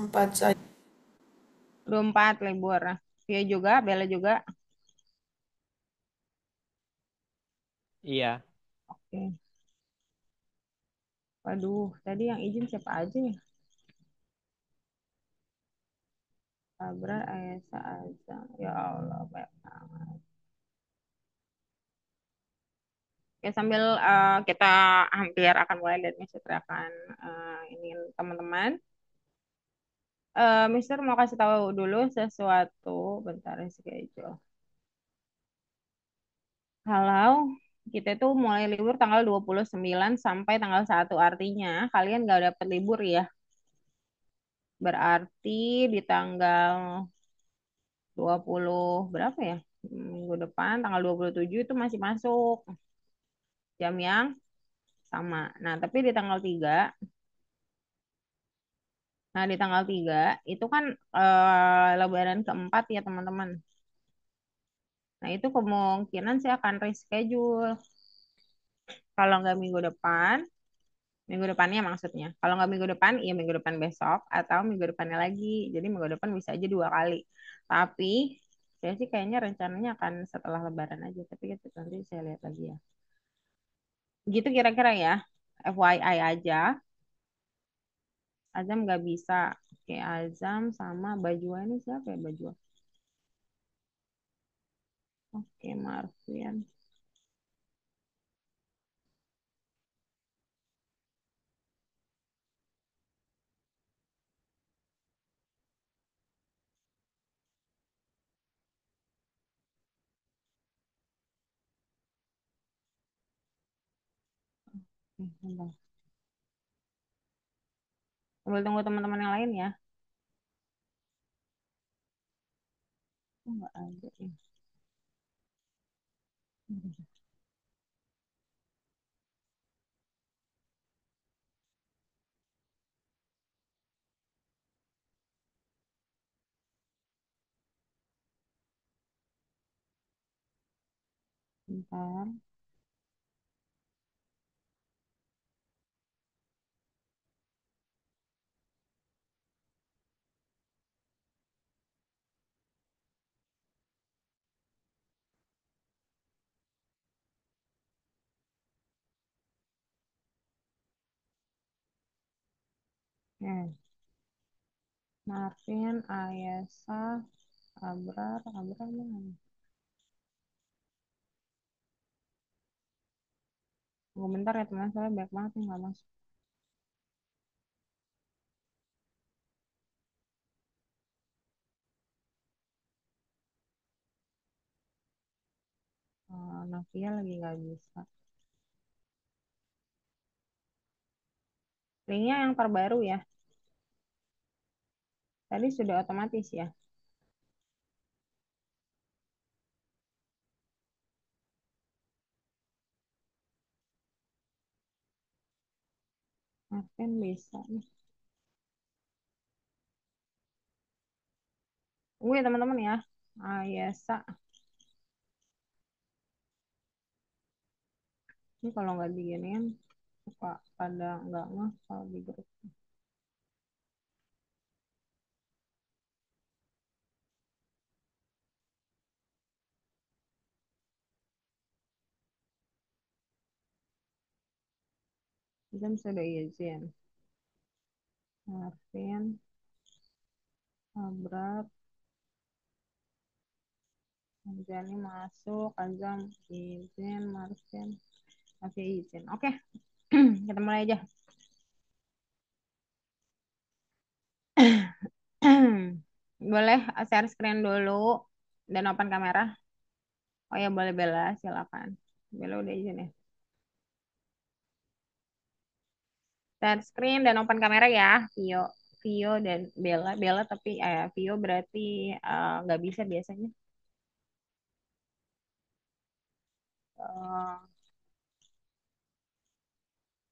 4 saja. 24 libur. Via juga, Bella juga. Iya. Oke. Waduh, tadi yang izin siapa aja ya? Sabra, Ayesa, Azam. Ya Allah, banyak banget. Oke, sambil kita hampir akan mulai dan Mister akan ini teman-teman. Mister mau kasih tahu dulu sesuatu. Bentar, schedule. Kalau kita itu mulai libur tanggal 29 sampai tanggal 1, artinya kalian nggak dapat libur ya. Berarti di tanggal 20 berapa ya? Minggu depan tanggal 27 itu masih masuk jam yang sama. Nah, tapi di tanggal 3, nah di tanggal 3 itu kan lebaran keempat ya teman-teman. Nah, itu kemungkinan saya akan reschedule. Kalau nggak minggu depannya maksudnya. Kalau nggak minggu depan, ya minggu depan besok atau minggu depannya lagi. Jadi minggu depan bisa aja 2 kali. Tapi saya sih kayaknya rencananya akan setelah Lebaran aja. Tapi itu nanti saya lihat lagi ya. Gitu kira-kira ya. FYI aja. Azam nggak bisa. Oke, Azam sama Bajwa ini siapa ya Bajwa? Oke, Marvian. Bentar. Sambil tunggu teman-teman yang lain ya. Oh, nggak ada ya. Bentar. Marvin, Ayesa, Abrar mana? Tunggu bentar ya teman, saya banyak banget nih nggak masuk. Novia lagi nggak bisa. Linknya yang terbaru ya. Tadi sudah otomatis ya. Marvin bisa nih. Tunggu ya teman-teman ya. Ayesa. Ini kalau nggak diginiin suka pada nggak ngeh kalau di grup. Jam sudah izin. Marvin, Abrar, Jani masuk, Azam izin, Marvin masih izin. Oke, kita mulai aja. Boleh share screen dulu dan open kamera. Oh ya boleh Bella, silakan. Bella udah izin ya. Share screen dan open kamera ya, Vio, Vio dan Bella. Bella tapi Vio berarti nggak bisa biasanya. Eh,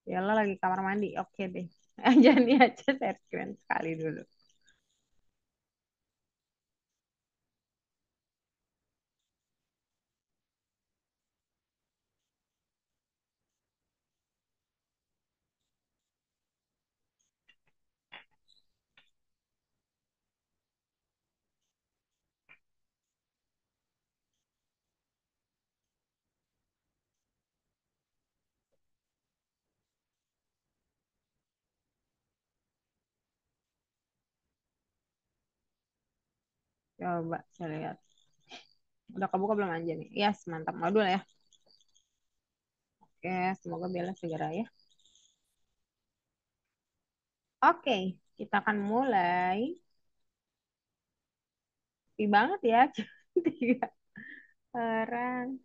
Bella lagi kamar mandi. Oke deh. Jadi aja share screen sekali dulu. Coba saya lihat. Udah kebuka belum aja nih? Yes, mantap modul ya. Oke, semoga Bella segera ya. Oke, kita akan mulai. Sepi banget ya. Tiga orang.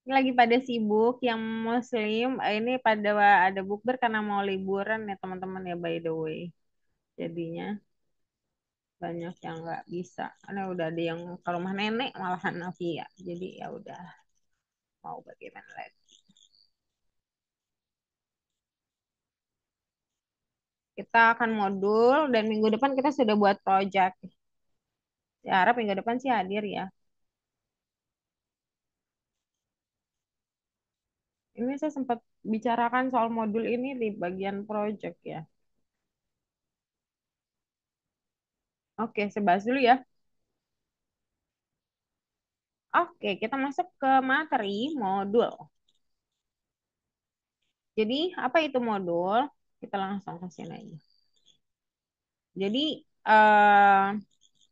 Ini lagi pada sibuk yang muslim. Ini pada ada bukber karena mau liburan ya teman-teman ya by the way. Jadinya banyak yang nggak bisa. Karena udah ada yang ke rumah nenek malahan Novia. Jadi ya udah mau bagaimana lagi. Kita akan modul dan minggu depan kita sudah buat project. Ya, harap minggu depan sih hadir ya. Ini saya sempat bicarakan soal modul ini di bagian project ya. Oke, saya bahas dulu ya. Oke, kita masuk ke materi modul. Jadi, apa itu modul? Kita langsung ke sini aja. Jadi, eh,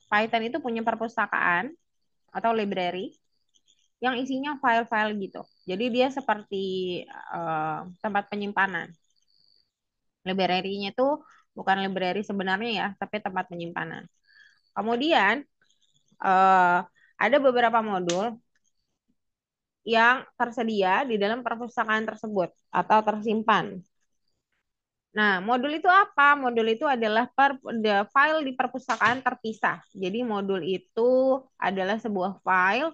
Python itu punya perpustakaan atau library yang isinya file-file gitu. Jadi, dia seperti tempat penyimpanan. Library-nya itu bukan library sebenarnya ya, tapi tempat penyimpanan. Kemudian, eh, ada beberapa modul yang tersedia di dalam perpustakaan tersebut atau tersimpan. Nah, modul itu apa? Modul itu adalah file di perpustakaan terpisah. Jadi, modul itu adalah sebuah file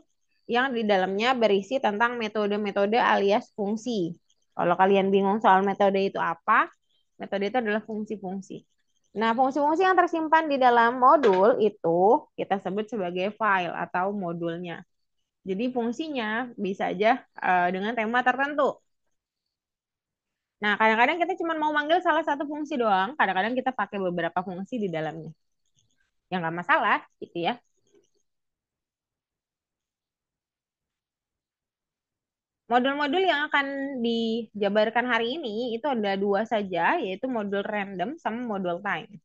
yang di dalamnya berisi tentang metode-metode alias fungsi. Kalau kalian bingung soal metode itu apa, metode itu adalah fungsi-fungsi. Nah, fungsi-fungsi yang tersimpan di dalam modul itu kita sebut sebagai file atau modulnya. Jadi, fungsinya bisa aja dengan tema tertentu. Nah, kadang-kadang kita cuma mau manggil salah satu fungsi doang. Kadang-kadang kita pakai beberapa fungsi di dalamnya. Ya nggak masalah, gitu ya. Modul-modul yang akan dijabarkan hari ini itu ada dua saja, yaitu modul random sama modul time.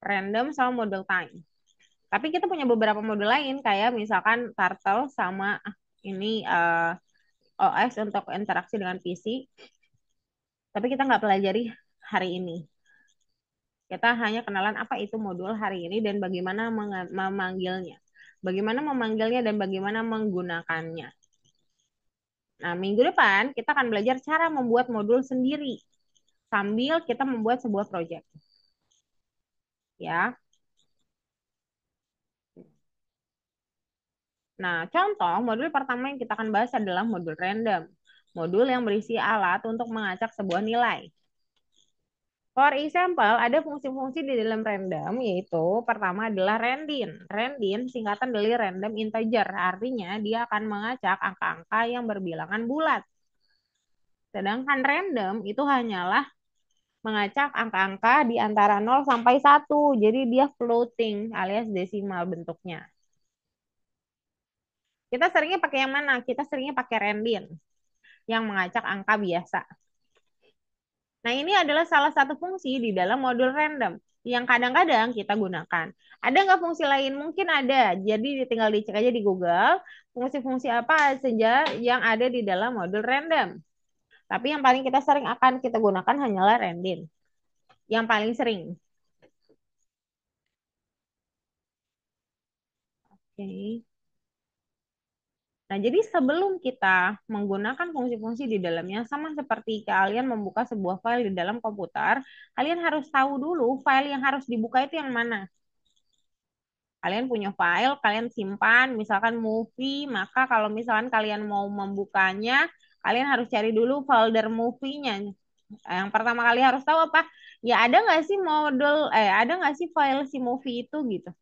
Random sama modul time. Tapi kita punya beberapa modul lain, kayak misalkan Turtle sama ini OS untuk interaksi dengan PC. Tapi kita nggak pelajari hari ini. Kita hanya kenalan apa itu modul hari ini dan bagaimana memanggilnya. Bagaimana memanggilnya dan bagaimana menggunakannya. Nah, minggu depan kita akan belajar cara membuat modul sendiri sambil kita membuat sebuah project. Ya. Nah, contoh modul pertama yang kita akan bahas adalah modul random. Modul yang berisi alat untuk mengacak sebuah nilai. For example, ada fungsi-fungsi di dalam random, yaitu pertama adalah randin. Randin singkatan dari random integer, artinya dia akan mengacak angka-angka yang berbilangan bulat. Sedangkan random itu hanyalah mengacak angka-angka di antara 0 sampai 1. Jadi dia floating alias desimal bentuknya. Kita seringnya pakai yang mana? Kita seringnya pakai randin yang mengacak angka biasa. Nah, ini adalah salah satu fungsi di dalam modul random yang kadang-kadang kita gunakan. Ada nggak fungsi lain? Mungkin ada. Jadi tinggal dicek aja di Google, fungsi-fungsi apa saja yang ada di dalam modul random. Tapi yang paling kita sering akan kita gunakan hanyalah random. Yang paling sering. Oke. Nah, jadi sebelum kita menggunakan fungsi-fungsi di dalamnya, sama seperti kalian membuka sebuah file di dalam komputer, kalian harus tahu dulu file yang harus dibuka itu yang mana. Kalian punya file, kalian simpan, misalkan movie, maka kalau misalkan kalian mau membukanya, kalian harus cari dulu folder movie-nya. Yang pertama kali harus tahu apa? Ya ada nggak sih ada nggak sih file si movie itu gitu.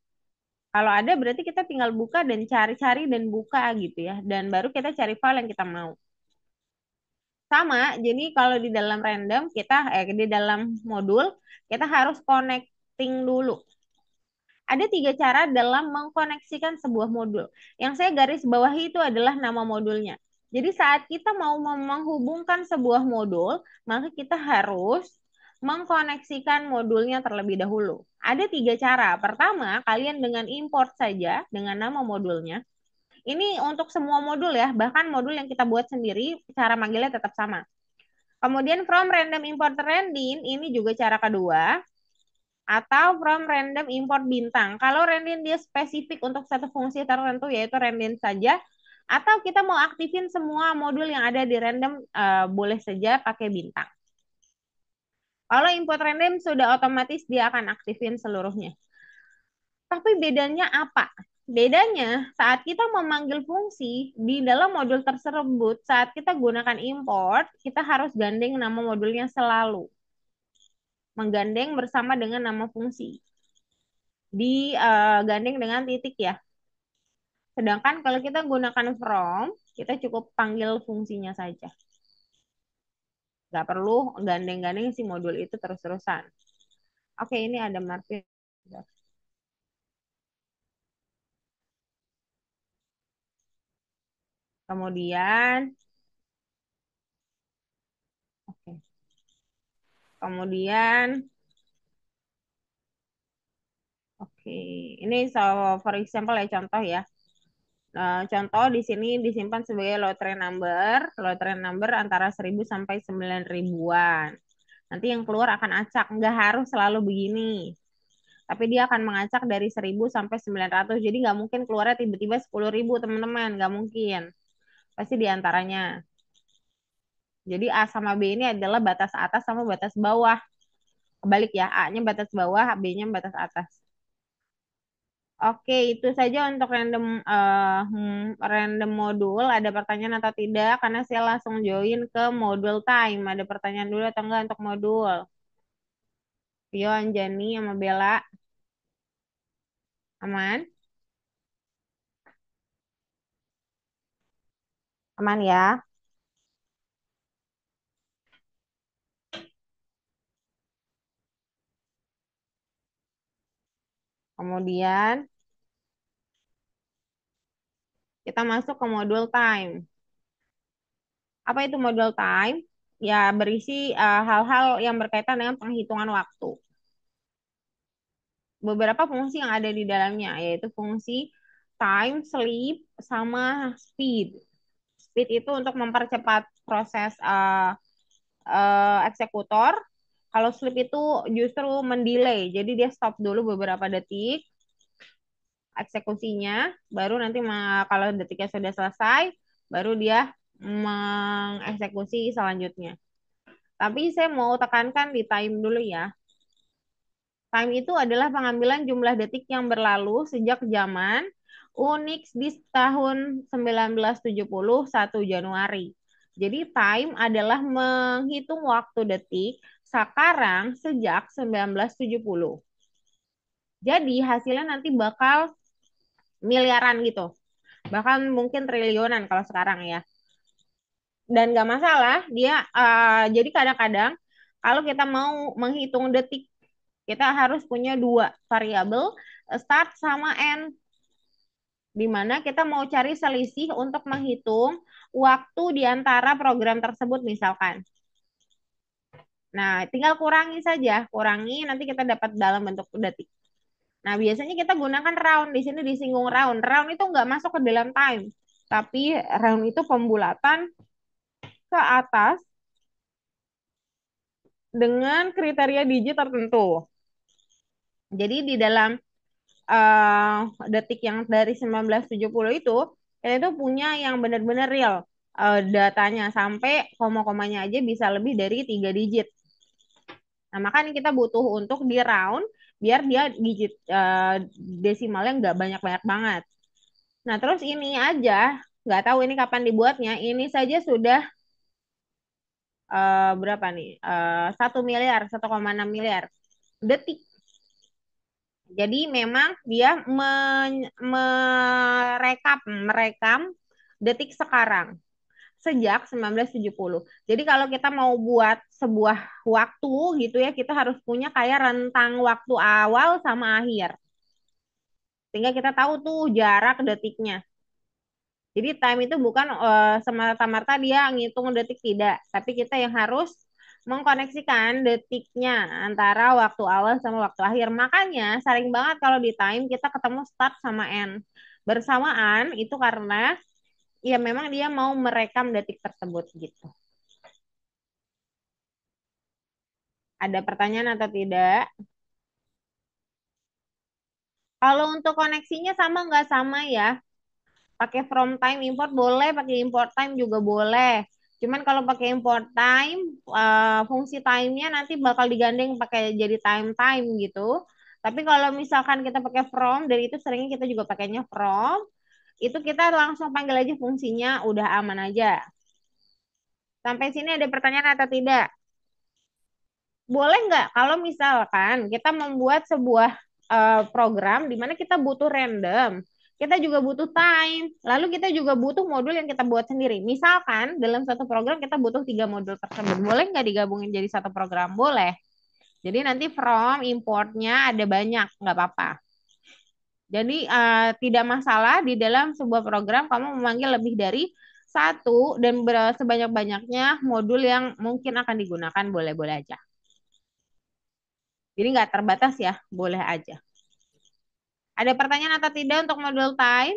Kalau ada berarti kita tinggal buka dan cari-cari dan buka gitu ya. Dan baru kita cari file yang kita mau. Sama, jadi kalau di dalam random di dalam modul kita harus connecting dulu. Ada 3 cara dalam mengkoneksikan sebuah modul. Yang saya garis bawahi itu adalah nama modulnya. Jadi saat kita mau menghubungkan sebuah modul, maka kita harus mengkoneksikan modulnya terlebih dahulu. Ada tiga cara. Pertama, kalian dengan import saja dengan nama modulnya. Ini untuk semua modul ya, bahkan modul yang kita buat sendiri, cara manggilnya tetap sama. Kemudian from random import rendin, ini juga cara kedua. Atau from random import bintang. Kalau rendin dia spesifik untuk satu fungsi tertentu, yaitu rendin saja. Atau kita mau aktifin semua modul yang ada di random, boleh saja pakai bintang. Kalau input random sudah otomatis dia akan aktifin seluruhnya. Tapi bedanya apa? Bedanya saat kita memanggil fungsi di dalam modul tersebut, saat kita gunakan import, kita harus gandeng nama modulnya selalu. Menggandeng bersama dengan nama fungsi. Digandeng dengan titik ya. Sedangkan kalau kita gunakan from, kita cukup panggil fungsinya saja. Nggak perlu gandeng-gandeng si modul itu terus-terusan. Oke, ini ada Marvin. Kemudian, oke. Kemudian, oke. Ini so, for example ya contoh ya. Contoh di sini disimpan sebagai lotre number. Lotre number antara 1000 sampai 9 ribuan. Nanti yang keluar akan acak. Nggak harus selalu begini. Tapi dia akan mengacak dari 1000 sampai 900. Jadi nggak mungkin keluarnya tiba-tiba 10.000 teman-teman. Nggak mungkin. Pasti di antaranya. Jadi A sama B ini adalah batas atas sama batas bawah. Kebalik ya, A-nya batas bawah, B-nya batas atas. Oke, itu saja untuk random modul. Ada pertanyaan atau tidak? Karena saya langsung join ke modul time. Ada pertanyaan dulu atau enggak untuk modul? Yo, Anjani sama Bella, aman? Aman ya. Kemudian kita masuk ke modul time. Apa itu modul time? Ya, berisi hal-hal yang berkaitan dengan penghitungan waktu. Beberapa fungsi yang ada di dalamnya, yaitu fungsi time, sleep, sama speed. Speed itu untuk mempercepat proses eksekutor. Kalau sleep itu justru mendelay, jadi dia stop dulu beberapa detik eksekusinya, baru nanti kalau detiknya sudah selesai, baru dia mengeksekusi selanjutnya. Tapi saya mau tekankan di time dulu ya. Time itu adalah pengambilan jumlah detik yang berlalu sejak zaman Unix di tahun 1970 1 Januari. Jadi time adalah menghitung waktu detik sekarang sejak 1970. Jadi hasilnya nanti bakal miliaran gitu. Bahkan mungkin triliunan kalau sekarang ya. Dan gak masalah, dia jadi kadang-kadang kalau kita mau menghitung detik, kita harus punya dua variabel, start sama end, di mana kita mau cari selisih untuk menghitung waktu di antara program tersebut misalkan. Nah, tinggal kurangi saja, kurangi nanti kita dapat dalam bentuk detik. Nah, biasanya kita gunakan round, di sini disinggung round. Round itu nggak masuk ke dalam time, tapi round itu pembulatan ke atas dengan kriteria digit tertentu. Jadi di dalam detik yang dari 1970 itu, kita itu punya yang benar-benar real datanya sampai koma-komanya aja bisa lebih dari 3 digit. Nah, makanya kita butuh untuk di round biar dia digit desimalnya nggak banyak-banyak banget. Nah, terus ini aja, nggak tahu ini kapan dibuatnya, ini saja sudah berapa nih? 1 miliar, 1,6 miliar detik. Jadi memang dia merekam detik sekarang sejak 1970. Jadi kalau kita mau buat sebuah waktu gitu ya, kita harus punya kayak rentang waktu awal sama akhir. Sehingga kita tahu tuh jarak detiknya. Jadi time itu bukan semata-mata dia ngitung detik tidak, tapi kita yang harus mengkoneksikan detiknya antara waktu awal sama waktu akhir. Makanya sering banget kalau di time kita ketemu start sama end bersamaan itu karena ya memang dia mau merekam detik tersebut gitu. Ada pertanyaan atau tidak? Kalau untuk koneksinya sama nggak sama ya? Pakai from time import boleh, pakai import time juga boleh. Cuman kalau pakai import time, fungsi time-nya nanti bakal digandeng pakai jadi time gitu. Tapi kalau misalkan kita pakai from, dan itu seringnya kita juga pakainya from, itu kita langsung panggil aja fungsinya, udah aman aja. Sampai sini ada pertanyaan atau tidak? Boleh nggak kalau misalkan kita membuat sebuah program di mana kita butuh random, kita juga butuh time, lalu kita juga butuh modul yang kita buat sendiri. Misalkan dalam satu program kita butuh 3 modul tersebut, boleh nggak digabungin jadi satu program? Boleh. Jadi nanti from importnya ada banyak, nggak apa-apa. Jadi tidak masalah di dalam sebuah program kamu memanggil lebih dari satu dan sebanyak-banyaknya modul yang mungkin akan digunakan, boleh-boleh aja. Jadi nggak terbatas ya, boleh aja. Ada pertanyaan atau tidak untuk modul time?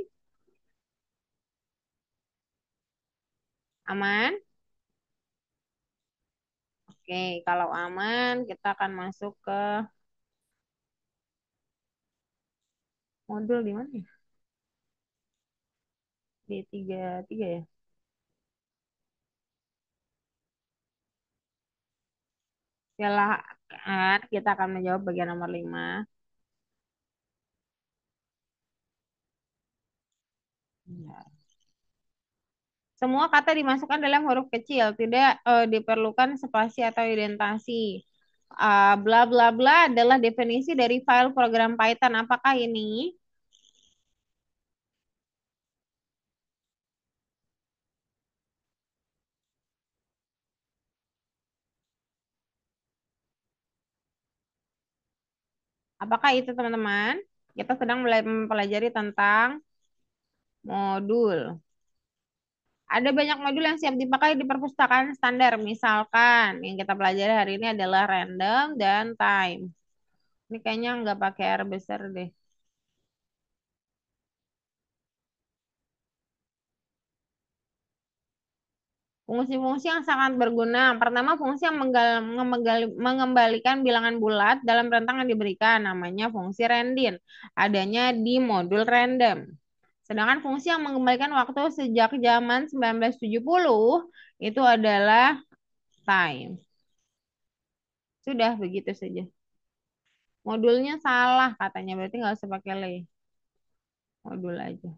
Aman? Oke, kalau aman kita akan masuk ke modul di mana ya? Di tiga tiga ya? Silakan, kita akan menjawab bagian nomor 5. Ya. Semua kata dimasukkan dalam huruf kecil, tidak diperlukan spasi atau indentasi. Bla bla bla adalah definisi dari file program Python. Apakah ini? Apakah itu teman-teman? Kita sedang mempelajari tentang modul. Ada banyak modul yang siap dipakai di perpustakaan standar. Misalkan yang kita pelajari hari ini adalah random dan time. Ini kayaknya nggak pakai R besar deh. Fungsi-fungsi yang sangat berguna. Pertama, fungsi yang mengembalikan bilangan bulat dalam rentang yang diberikan. Namanya fungsi randin. Adanya di modul random. Sedangkan fungsi yang mengembalikan waktu sejak zaman 1970 itu adalah time. Sudah begitu saja. Modulnya salah katanya, berarti nggak usah pakai lay. Modul aja.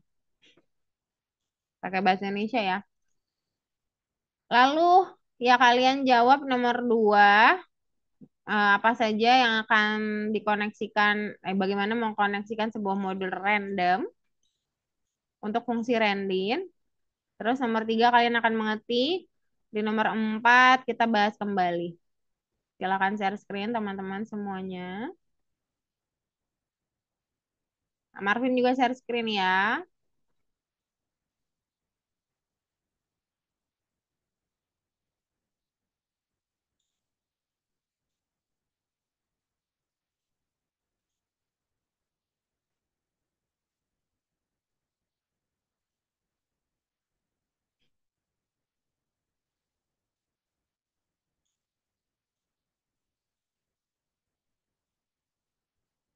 Pakai bahasa Indonesia ya. Lalu ya kalian jawab nomor 2, apa saja yang akan dikoneksikan, bagaimana mengkoneksikan sebuah modul random untuk fungsi random. Terus nomor 3 kalian akan mengetik. Di nomor 4 kita bahas kembali. Silakan share screen teman-teman semuanya. Marvin juga share screen ya.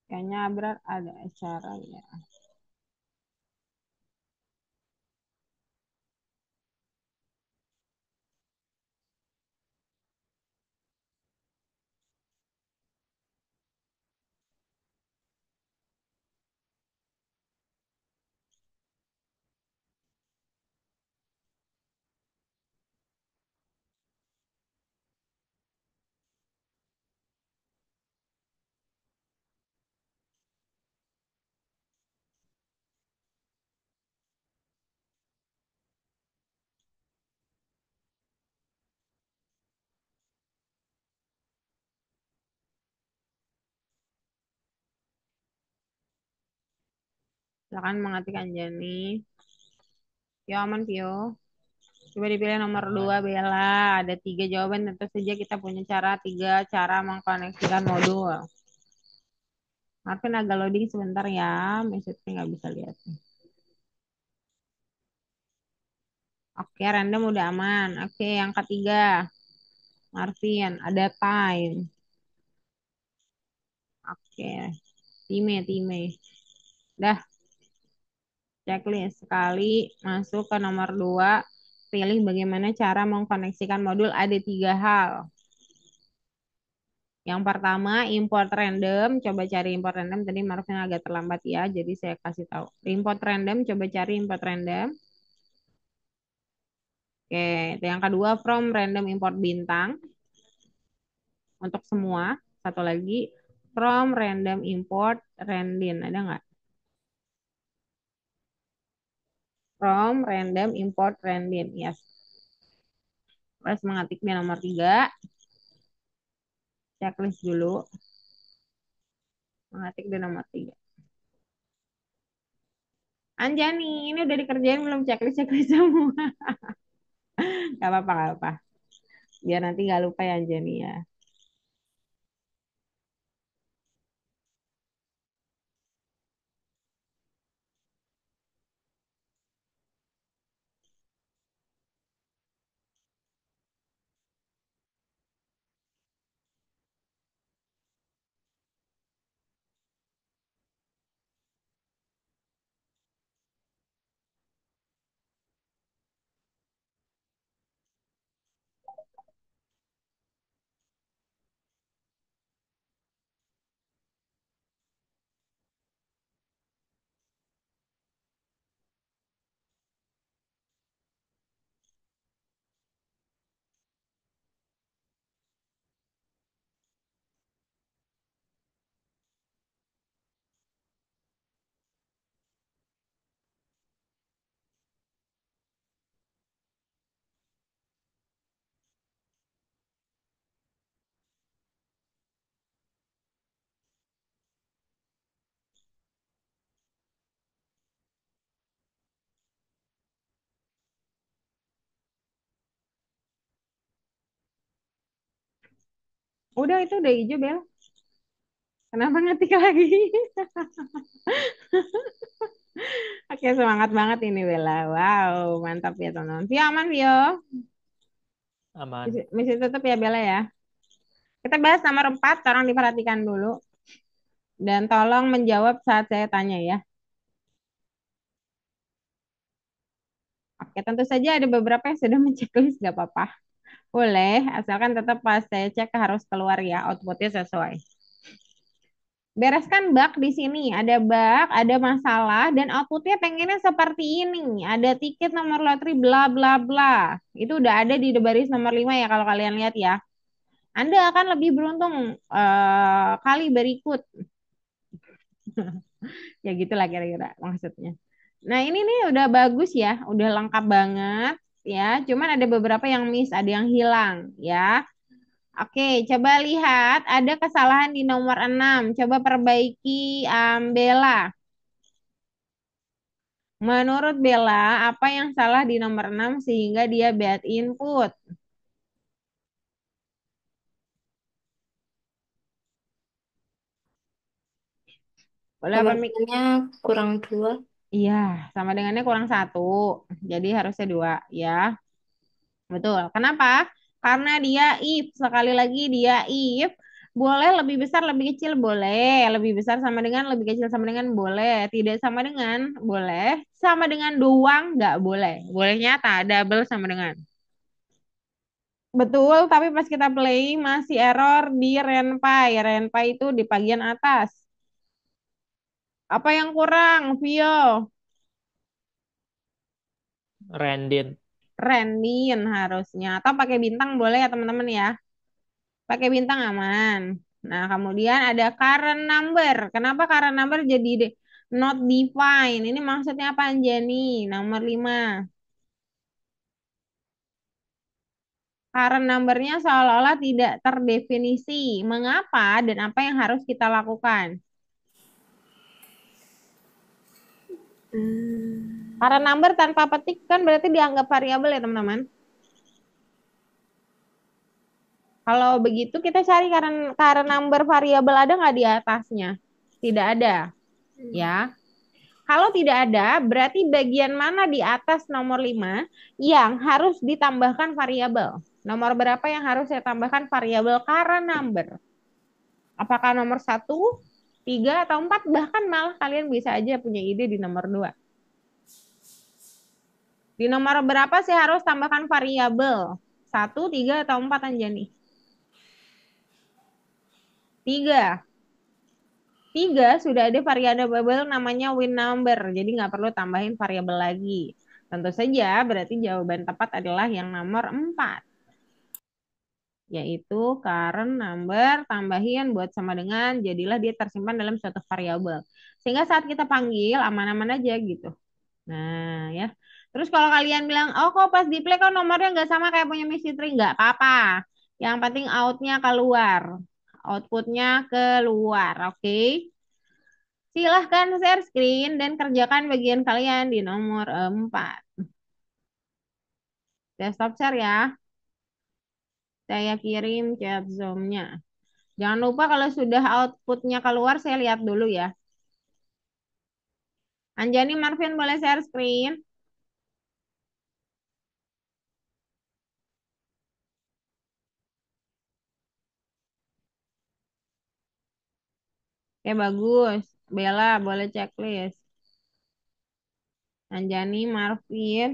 Kayaknya Abrar ada acara ya. Silakan mengetik Anjani. Yo aman Pio. Coba dipilih nomor dua, Aman. Bella. Ada tiga jawaban, tentu saja kita punya tiga cara mengkoneksikan modul. Marvin agak loading sebentar ya, message-nya nggak bisa lihat. Oke, random udah aman. Oke, yang ketiga, Marvin, ada time. Oke, time. Dah, checklist. Sekali masuk ke nomor dua, pilih bagaimana cara mengkoneksikan modul. Ada tiga hal. Yang pertama, import random. Coba cari import random. Tadi Marvin agak terlambat ya, jadi saya kasih tahu. Import random, coba cari import random. Oke, yang kedua, from random import bintang. Untuk semua. Satu lagi, from random import randin. Ada nggak? From random import randin. Yes. Terus mengetik di nomor tiga. Checklist dulu. Mengetik di nomor tiga. Anjani, ini udah dikerjain belum checklist-checklist semua? Gak apa-apa, gak apa. Biar nanti gak lupa ya Anjani ya. Udah itu udah hijau Bel. Kenapa ngetik lagi? Oke, semangat banget ini Bella. Wow, mantap ya teman-teman. Vio aman Vio. Aman. Misi tutup ya Bella ya. Kita bahas nomor 4, tolong diperhatikan dulu. Dan tolong menjawab saat saya tanya ya. Oke, tentu saja ada beberapa yang sudah menceklis, gak apa-apa. Boleh, asalkan tetap pas saya cek harus keluar ya, outputnya sesuai. Bereskan bug di sini. Ada bug, ada masalah, dan outputnya pengennya seperti ini. Ada tiket nomor loteri bla bla bla. Itu udah ada di baris nomor 5 ya kalau kalian lihat ya. Anda akan lebih beruntung kali berikut. Ya gitulah kira-kira maksudnya. Nah ini nih udah bagus ya, udah lengkap banget ya. Cuman ada beberapa yang miss, ada yang hilang ya. Oke, coba lihat ada kesalahan di nomor 6. Coba perbaiki Bella. Menurut Bella, apa yang salah di nomor 6 sehingga dia bad input? Boleh Sama apa Mik? dengannya kurang dua. Iya, sama dengannya kurang satu. Jadi harusnya dua ya. Betul. Kenapa? Karena dia if. Sekali lagi dia if. Boleh lebih besar, lebih kecil, boleh. Lebih besar sama dengan, lebih kecil sama dengan, boleh. Tidak sama dengan, boleh. Sama dengan doang, nggak boleh. Boleh nyata, double sama dengan. Betul, tapi pas kita play masih error di RenPy. RenPy itu di bagian atas. Apa yang kurang, Vio? Randin. Rendin harusnya. Atau pakai bintang boleh ya teman-teman ya. Pakai bintang aman. Nah, kemudian ada current number. Kenapa current number jadi not defined? Ini maksudnya apa, Anjani? Nomor 5. Current numbernya seolah-olah tidak terdefinisi. Mengapa dan apa yang harus kita lakukan? Karena number tanpa petik kan berarti dianggap variabel ya teman-teman. Kalau begitu kita cari karena number variabel ada nggak di atasnya? Tidak ada, ya. Kalau tidak ada, berarti bagian mana di atas nomor 5 yang harus ditambahkan variabel? Nomor berapa yang harus saya tambahkan variabel current number? Apakah nomor satu, 3, atau 4? Bahkan malah kalian bisa aja punya ide di nomor 2. Di nomor berapa saya harus tambahkan variabel? Satu, 3, atau 4, Anjani? 3. 3 sudah ada variabel namanya win number. Jadi nggak perlu tambahin variabel lagi. Tentu saja berarti jawaban tepat adalah yang nomor 4. Yaitu current number tambahin buat sama dengan jadilah dia tersimpan dalam suatu variabel. Sehingga saat kita panggil aman-aman aja gitu. Nah ya. Terus kalau kalian bilang, oh kok pas di play kok nomornya nggak sama kayak punya Miss Fitri? Nggak apa-apa. Yang penting outnya keluar. Outputnya keluar, oke? Silahkan share screen dan kerjakan bagian kalian di nomor 4. Desktop share ya. Saya kirim chat Zoom-nya. Jangan lupa kalau sudah outputnya keluar, saya lihat dulu ya. Anjani Marvin boleh share screen? Oke, bagus. Bella boleh checklist. Anjani Marvin.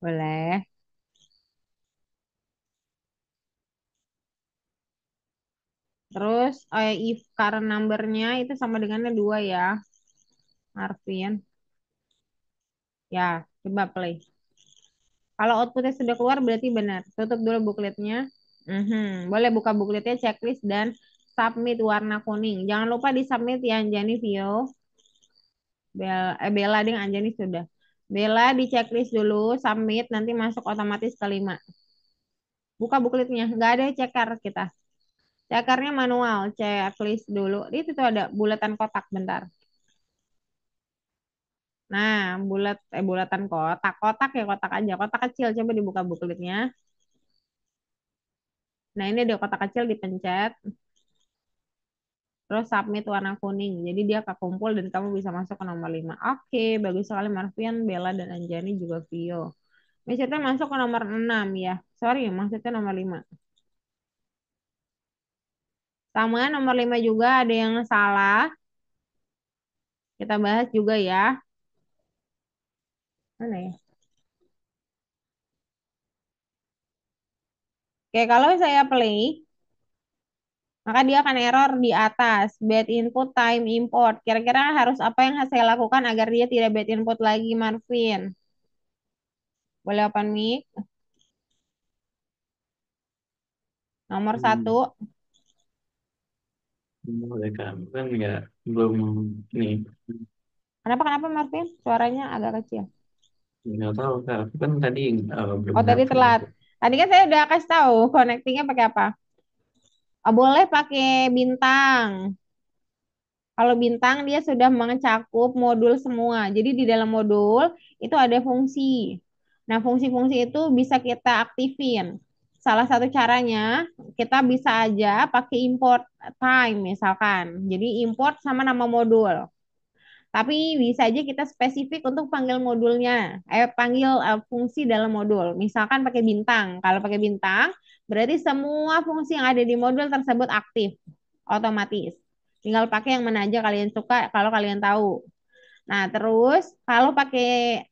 Boleh. Terus if current number-nya itu sama dengannya 2 ya, Marvin. Ya, coba play. Kalau outputnya sudah keluar berarti benar. Tutup dulu bookletnya. Boleh buka bookletnya, checklist, dan submit warna kuning. Jangan lupa di submit ya Anjani Vio. Bella dengan Anjani sudah. Bella di checklist dulu, submit, nanti masuk otomatis ke 5. Buka bookletnya, nggak ada checker kita. Checkernya manual, checklist dulu. Itu tuh ada bulatan kotak bentar. Nah, bulatan kotak, kotak ya kotak aja, kotak kecil. Coba dibuka bookletnya. Nah, ini ada kotak kecil dipencet. Terus submit warna kuning. Jadi dia kekumpul dan kamu bisa masuk ke nomor 5. Oke, bagus sekali Marvian, Bella, dan Anjani juga Vio. Maksudnya masuk ke nomor 6 ya. Sorry, maksudnya nomor 5. Sama nomor 5 juga ada yang salah. Kita bahas juga ya. Mana ya? Oke, kalau saya play, maka dia akan error di atas. Bad input time import. Kira-kira harus apa yang saya lakukan agar dia tidak bad input lagi, Marvin? Boleh open mic? Nomor Hmm, 1. boleh kan? Kan nggak belum nih Kenapa Marvin? Suaranya agak kecil. nggak tahu kak. Aku kan tadi belum Oh, tadi nyampe telat. itu. Tadi kan saya udah kasih tahu connectingnya pakai apa. Oh, boleh pakai bintang. Kalau bintang dia sudah mencakup modul semua. Jadi di dalam modul itu ada fungsi. Nah, fungsi-fungsi itu bisa kita aktifin. Salah satu caranya kita bisa aja pakai import time misalkan. Jadi import sama nama modul. Tapi bisa aja kita spesifik untuk panggil modulnya, panggil fungsi dalam modul. Misalkan pakai bintang. Kalau pakai bintang, berarti semua fungsi yang ada di modul tersebut aktif, otomatis. Tinggal pakai yang mana aja kalian suka, kalau kalian tahu. Nah, terus kalau pakai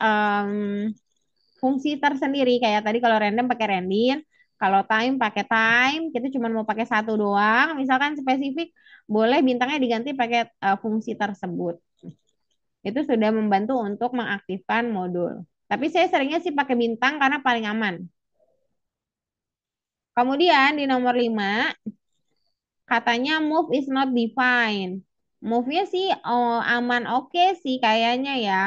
fungsi tersendiri, kayak tadi kalau random pakai random, kalau time pakai time, kita cuma mau pakai satu doang, misalkan spesifik, boleh bintangnya diganti pakai fungsi tersebut. Itu sudah membantu untuk mengaktifkan modul. Tapi saya seringnya sih pakai bintang karena paling aman. Kemudian di nomor 5 katanya move is not defined. Move-nya sih oh, aman oke sih kayaknya ya.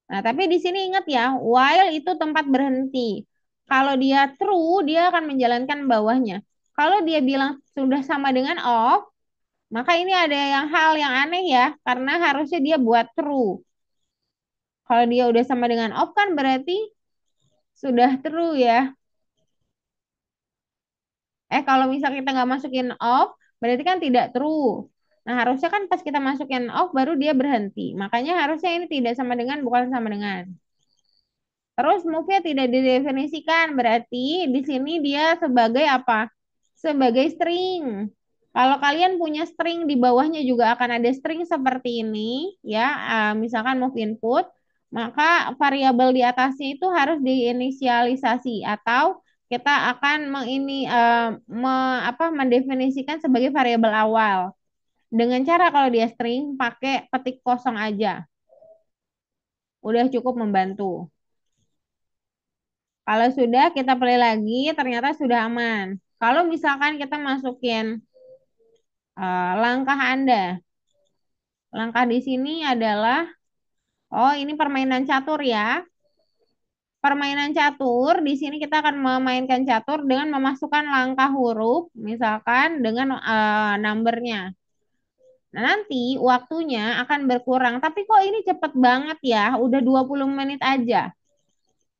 Nah, tapi di sini ingat ya, while itu tempat berhenti. Kalau dia true, dia akan menjalankan bawahnya. Kalau dia bilang sudah sama dengan off, maka ini ada hal yang aneh ya, karena harusnya dia buat true. Kalau dia udah sama dengan off kan berarti sudah true ya. Kalau misal kita nggak masukin off, berarti kan tidak true. Nah, harusnya kan pas kita masukin off baru dia berhenti. Makanya harusnya ini tidak sama dengan, bukan sama dengan. Terus move-nya tidak didefinisikan, berarti di sini dia sebagai apa? Sebagai string. Kalau kalian punya string di bawahnya juga akan ada string seperti ini, ya, misalkan move input, maka variabel di atasnya itu harus diinisialisasi atau kita akan mendefinisikan sebagai variabel awal. Dengan cara kalau dia string pakai petik kosong aja, udah cukup membantu. Kalau sudah kita play lagi, ternyata sudah aman. Kalau misalkan kita masukin langkah Anda, langkah di sini adalah, oh ini permainan catur ya. Permainan catur, di sini kita akan memainkan catur dengan memasukkan langkah huruf, misalkan dengan numbernya. Nah, nanti waktunya akan berkurang. Tapi kok ini cepet banget ya, udah 20 menit aja.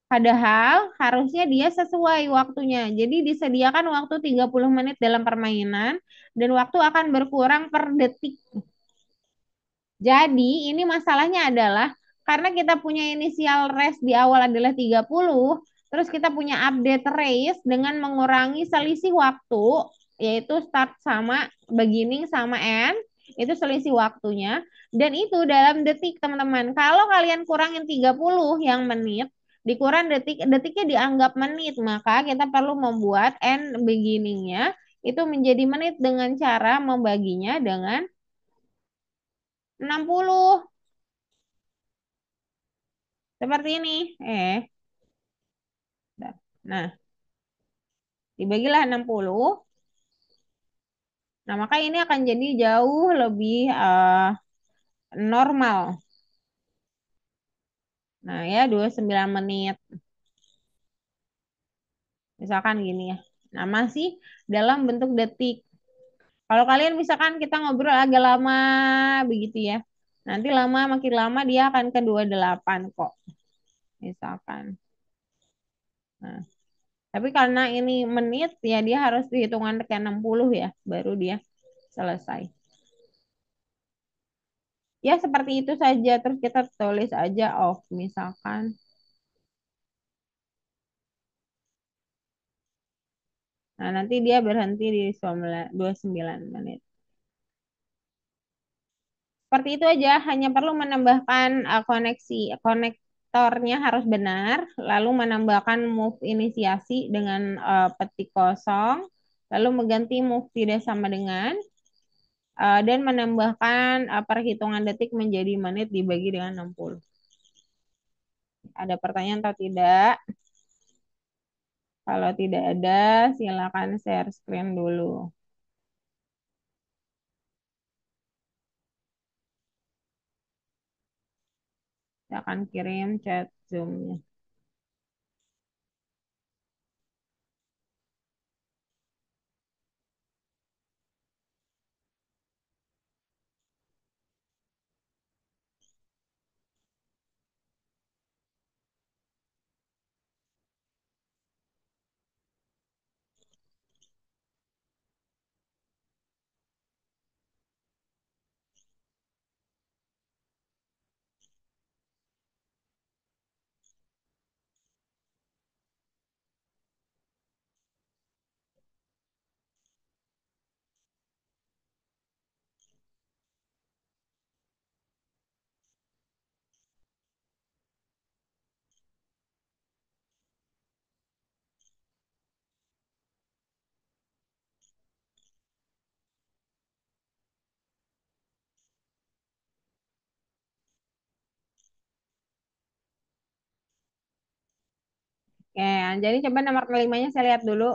Padahal harusnya dia sesuai waktunya. Jadi disediakan waktu 30 menit dalam permainan dan waktu akan berkurang per detik. Jadi ini masalahnya adalah karena kita punya inisial race di awal adalah 30, terus kita punya update race dengan mengurangi selisih waktu, yaitu start sama beginning sama end, itu selisih waktunya. Dan itu dalam detik teman-teman. Kalau kalian kurangin 30 yang menit, dikurang detiknya dianggap menit, maka kita perlu membuat end beginningnya itu menjadi menit dengan cara membaginya dengan 60. Seperti ini. Nah, dibagilah 60. Nah, maka ini akan jadi jauh lebih normal. Nah, ya 29 menit. Misalkan gini ya. Nah, masih dalam bentuk detik. Kalau kalian misalkan kita ngobrol agak lama begitu ya. Nanti makin lama dia akan ke 28 kok. Misalkan. Nah, tapi karena ini menit ya dia harus dihitungan ke 60 ya. Baru dia selesai. Ya, seperti itu saja. Terus kita tulis aja off, misalkan. Nah, nanti dia berhenti di 29 menit. Seperti itu aja, hanya perlu menambahkan konektornya harus benar, lalu menambahkan move inisiasi dengan petik kosong, lalu mengganti move tidak sama dengan, dan menambahkan perhitungan detik menjadi menit dibagi dengan 60. Ada pertanyaan atau tidak? Kalau tidak ada, silakan share screen dulu. Saya akan kirim chat Zoom-nya. Oke, jadi coba nomor kelimanya saya lihat dulu.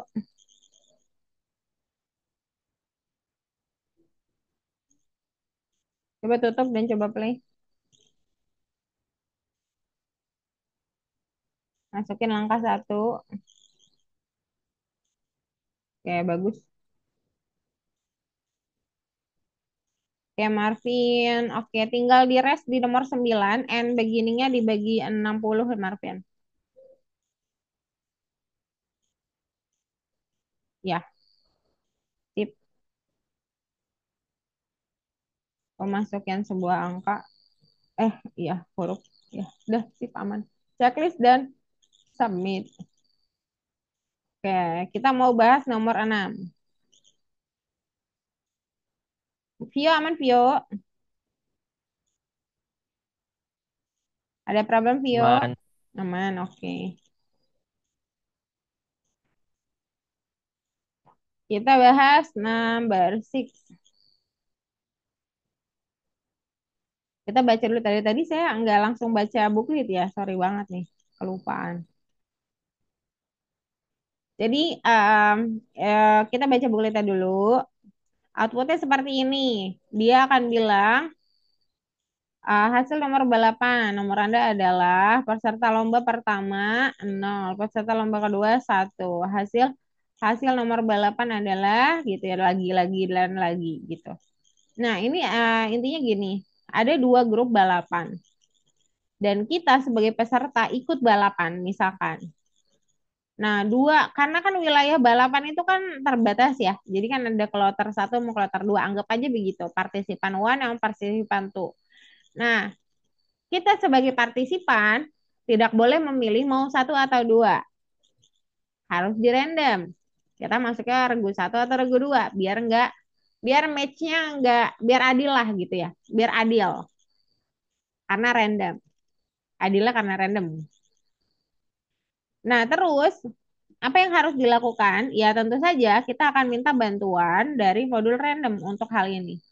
Coba tutup dan coba play. Masukin langkah satu. Oke, bagus. Oke, Marvin. Oke, tinggal di rest di nomor 9 and beginningnya dibagi 60, Marvin. Ya, tip pemasukan sebuah angka. Iya, huruf. Ya, udah, tip aman. Checklist dan submit. Oke, kita mau bahas nomor 6. Vio aman, Vio. Ada problem, Vio? Aman. Aman, oke. Kita bahas number 6. Kita baca dulu tadi. Tadi saya nggak langsung baca buklet ya. Sorry banget nih. Kelupaan. Jadi kita baca bukletnya dulu. Outputnya seperti ini. Dia akan bilang hasil nomor balapan. Nomor Anda adalah peserta lomba pertama 0, peserta lomba kedua 1. Hasil hasil nomor balapan adalah gitu ya, lagi-lagi dan lagi gitu. Nah, ini intinya gini. Ada dua grup balapan. Dan kita sebagai peserta ikut balapan misalkan. Nah, karena kan wilayah balapan itu kan terbatas ya. Jadi kan ada kloter satu mau kloter dua, anggap aja begitu. Partisipan one yang partisipan two. Nah, kita sebagai partisipan tidak boleh memilih mau satu atau dua. Harus di random. Kita masuknya regu satu atau regu dua, biar matchnya enggak, biar adil lah gitu ya. Biar adil. Karena random. Adilnya karena random. Nah, terus apa yang harus dilakukan? Ya, tentu saja kita akan minta bantuan dari modul random untuk hal ini.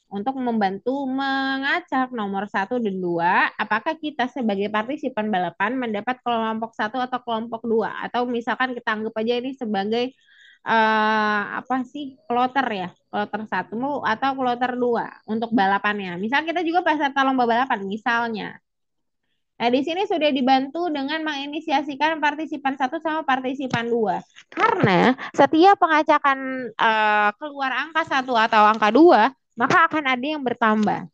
Untuk membantu mengacak nomor satu dan 2, apakah kita sebagai partisipan balapan mendapat kelompok satu atau kelompok 2. Atau misalkan kita anggap aja ini sebagai apa sih, kloter ya, kloter satu atau kloter 2 untuk balapannya. Misal kita juga peserta lomba balapan, misalnya. Nah, di sini sudah dibantu dengan menginisiasikan partisipan satu sama partisipan 2. Karena setiap pengacakan keluar angka satu atau angka 2, maka akan ada yang bertambah.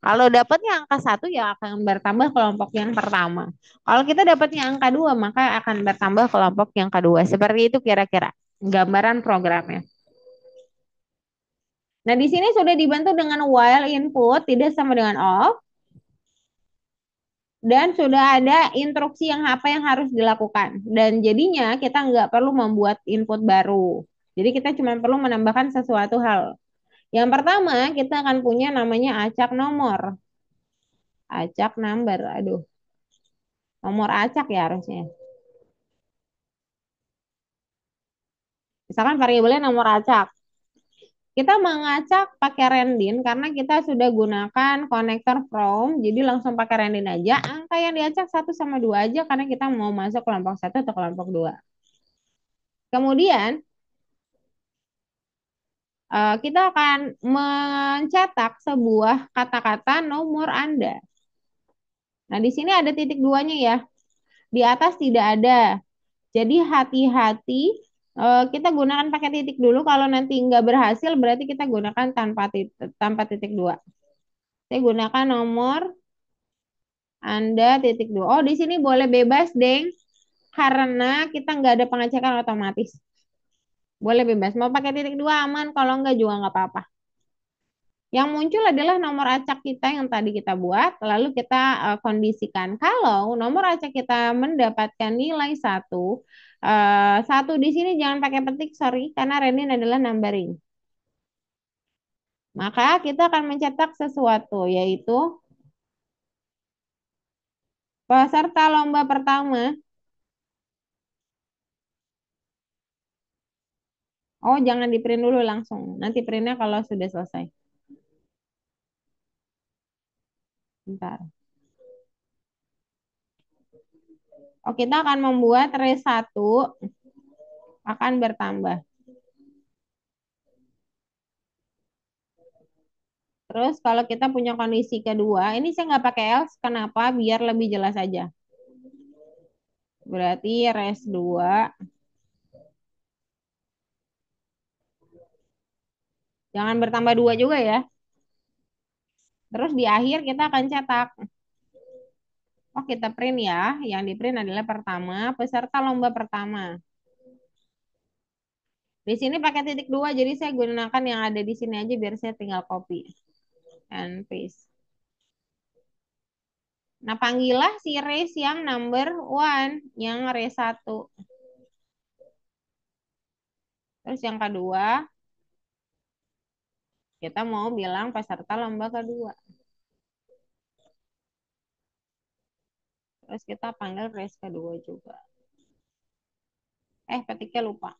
Kalau dapatnya angka satu ya akan bertambah kelompok yang pertama. Kalau kita dapatnya angka 2 maka akan bertambah kelompok yang kedua. Seperti itu kira-kira gambaran programnya. Nah, di sini sudah dibantu dengan while input tidak sama dengan off. Dan sudah ada instruksi yang apa yang harus dilakukan. Dan jadinya kita nggak perlu membuat input baru. Jadi kita cuma perlu menambahkan sesuatu hal. Yang pertama, kita akan punya namanya acak nomor. Acak number, aduh. Nomor acak ya harusnya. Misalkan variabelnya nomor acak. Kita mengacak pakai rendin karena kita sudah gunakan konektor from, jadi langsung pakai rendin aja. Angka yang diacak satu sama 2 aja karena kita mau masuk kelompok satu atau kelompok 2. Kemudian kita akan mencetak sebuah kata-kata nomor Anda. Nah, di sini ada titik duanya ya. Di atas tidak ada. Jadi hati-hati kita gunakan pakai titik dulu. Kalau nanti nggak berhasil berarti kita gunakan tanpa titik dua. Saya gunakan nomor Anda titik dua. Oh, di sini boleh bebas, Deng. Karena kita nggak ada pengecekan otomatis. Boleh bebas. Mau pakai titik dua aman. Kalau nggak juga nggak apa-apa. Yang muncul adalah nomor acak kita yang tadi kita buat, lalu kita kondisikan. Kalau nomor acak kita mendapatkan nilai satu, satu di sini jangan pakai petik, sorry, karena Renin adalah numbering. Maka kita akan mencetak sesuatu, yaitu peserta lomba pertama. Oh, jangan di print dulu langsung. Nanti printnya kalau sudah selesai. Bentar. Oh, kita akan membuat race 1 akan bertambah. Terus kalau kita punya kondisi kedua, ini saya nggak pakai else, kenapa? Biar lebih jelas aja. Berarti race 2, jangan bertambah 2 juga ya. Terus di akhir kita akan cetak. Oh, kita print ya. Yang di print adalah pertama, peserta lomba pertama. Di sini pakai titik 2, jadi saya gunakan yang ada di sini aja biar saya tinggal copy and paste. Nah, panggillah si race yang number 1, yang race 1. Terus yang kedua, kita mau bilang peserta lomba kedua. Terus kita panggil race kedua juga. Petiknya lupa.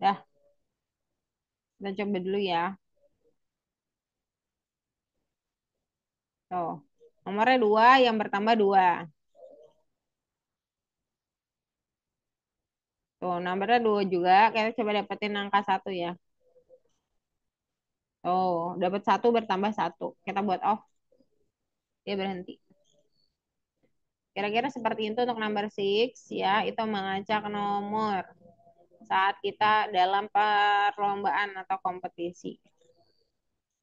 Dah, kita coba dulu ya. Tuh, nomornya 2, yang bertambah 2. Tuh, nomornya 2 juga. Kita coba dapetin angka 1 ya. Tuh, dapat 1 bertambah 1. Kita buat off, dia berhenti. Kira-kira seperti itu untuk number 6 ya. Itu mengacak nomor saat kita dalam perlombaan atau kompetisi.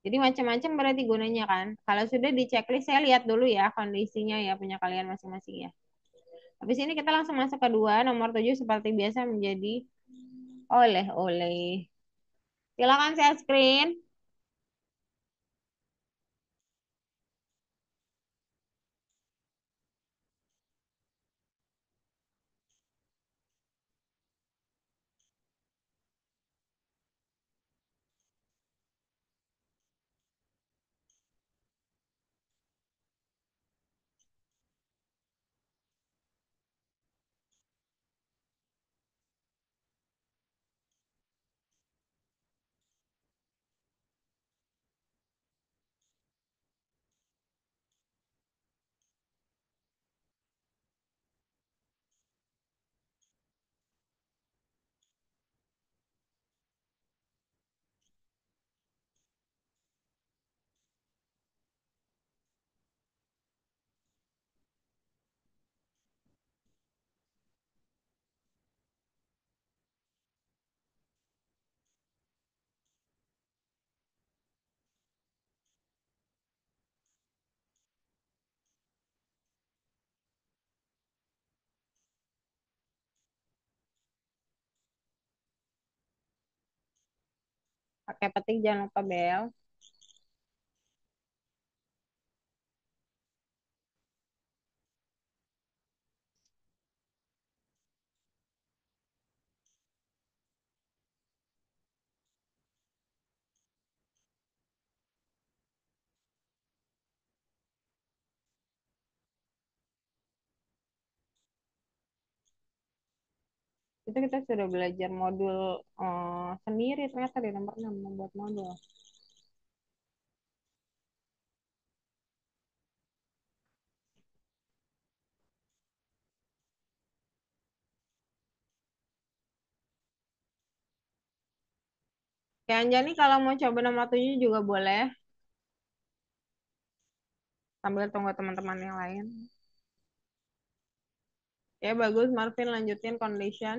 Jadi macam-macam berarti gunanya kan. Kalau sudah di checklist, saya lihat dulu ya kondisinya ya punya kalian masing-masing ya. Habis ini kita langsung masuk ke 2, nomor 7 seperti biasa menjadi oleh-oleh. Silakan share screen. Pakai petik jangan lupa bel. Itu kita sudah belajar modul sendiri ternyata di nomor 6 membuat modul. Ya Anjani kalau mau coba nomor 7 juga boleh sambil tunggu teman-teman yang lain. Ya bagus Marvin, lanjutin condition.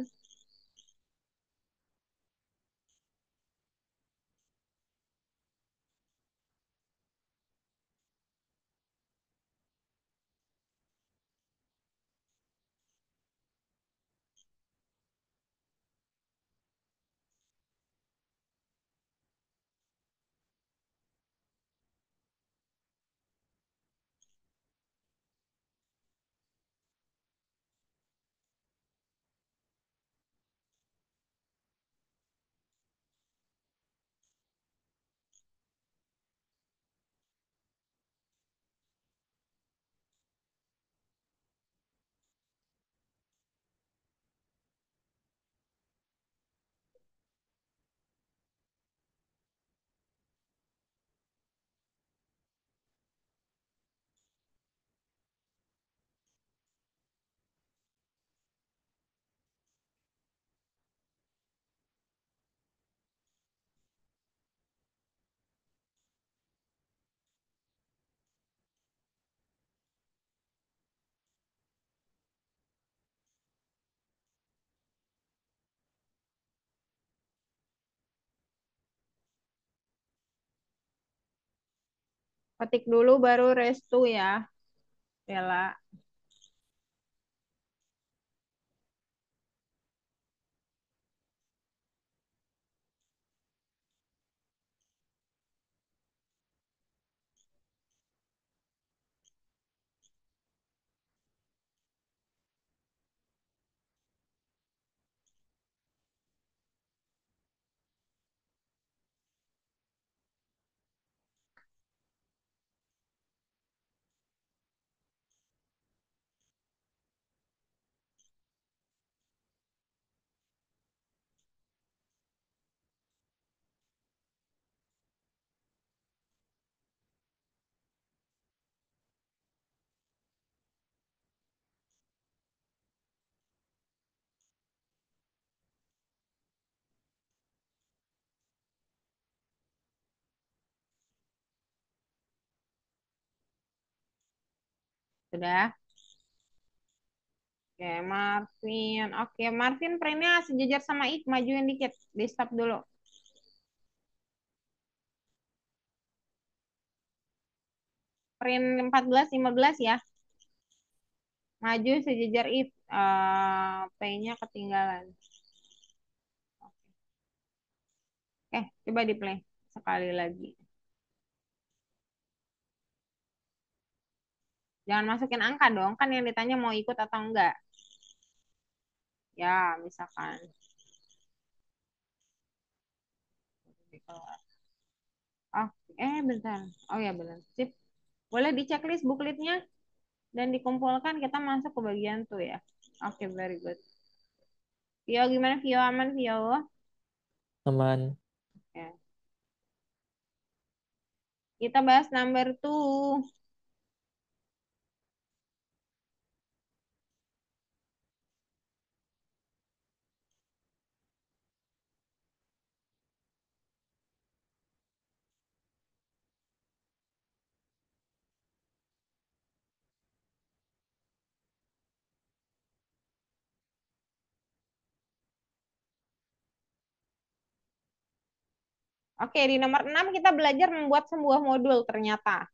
Ketik dulu baru restu ya, Bella. Sudah. Oke, Marvin. Oke, Marvin printnya sejajar sama Ik, majuin dikit. Di stop dulu. Print 14, 15 ya. Maju sejajar If. P-nya ketinggalan. Oke, coba di play. Sekali lagi. Jangan masukin angka dong. Kan yang ditanya mau ikut atau enggak. Ya, misalkan. Oh, bentar. Oh ya benar. Sip. Boleh di checklist bookletnya dan dikumpulkan kita masuk ke bagian tuh ya. Oke, very good. Vio gimana? Vio aman, Vio? Aman. Ya. Kita bahas number two. Oke, di nomor 6 kita belajar membuat sebuah modul ternyata.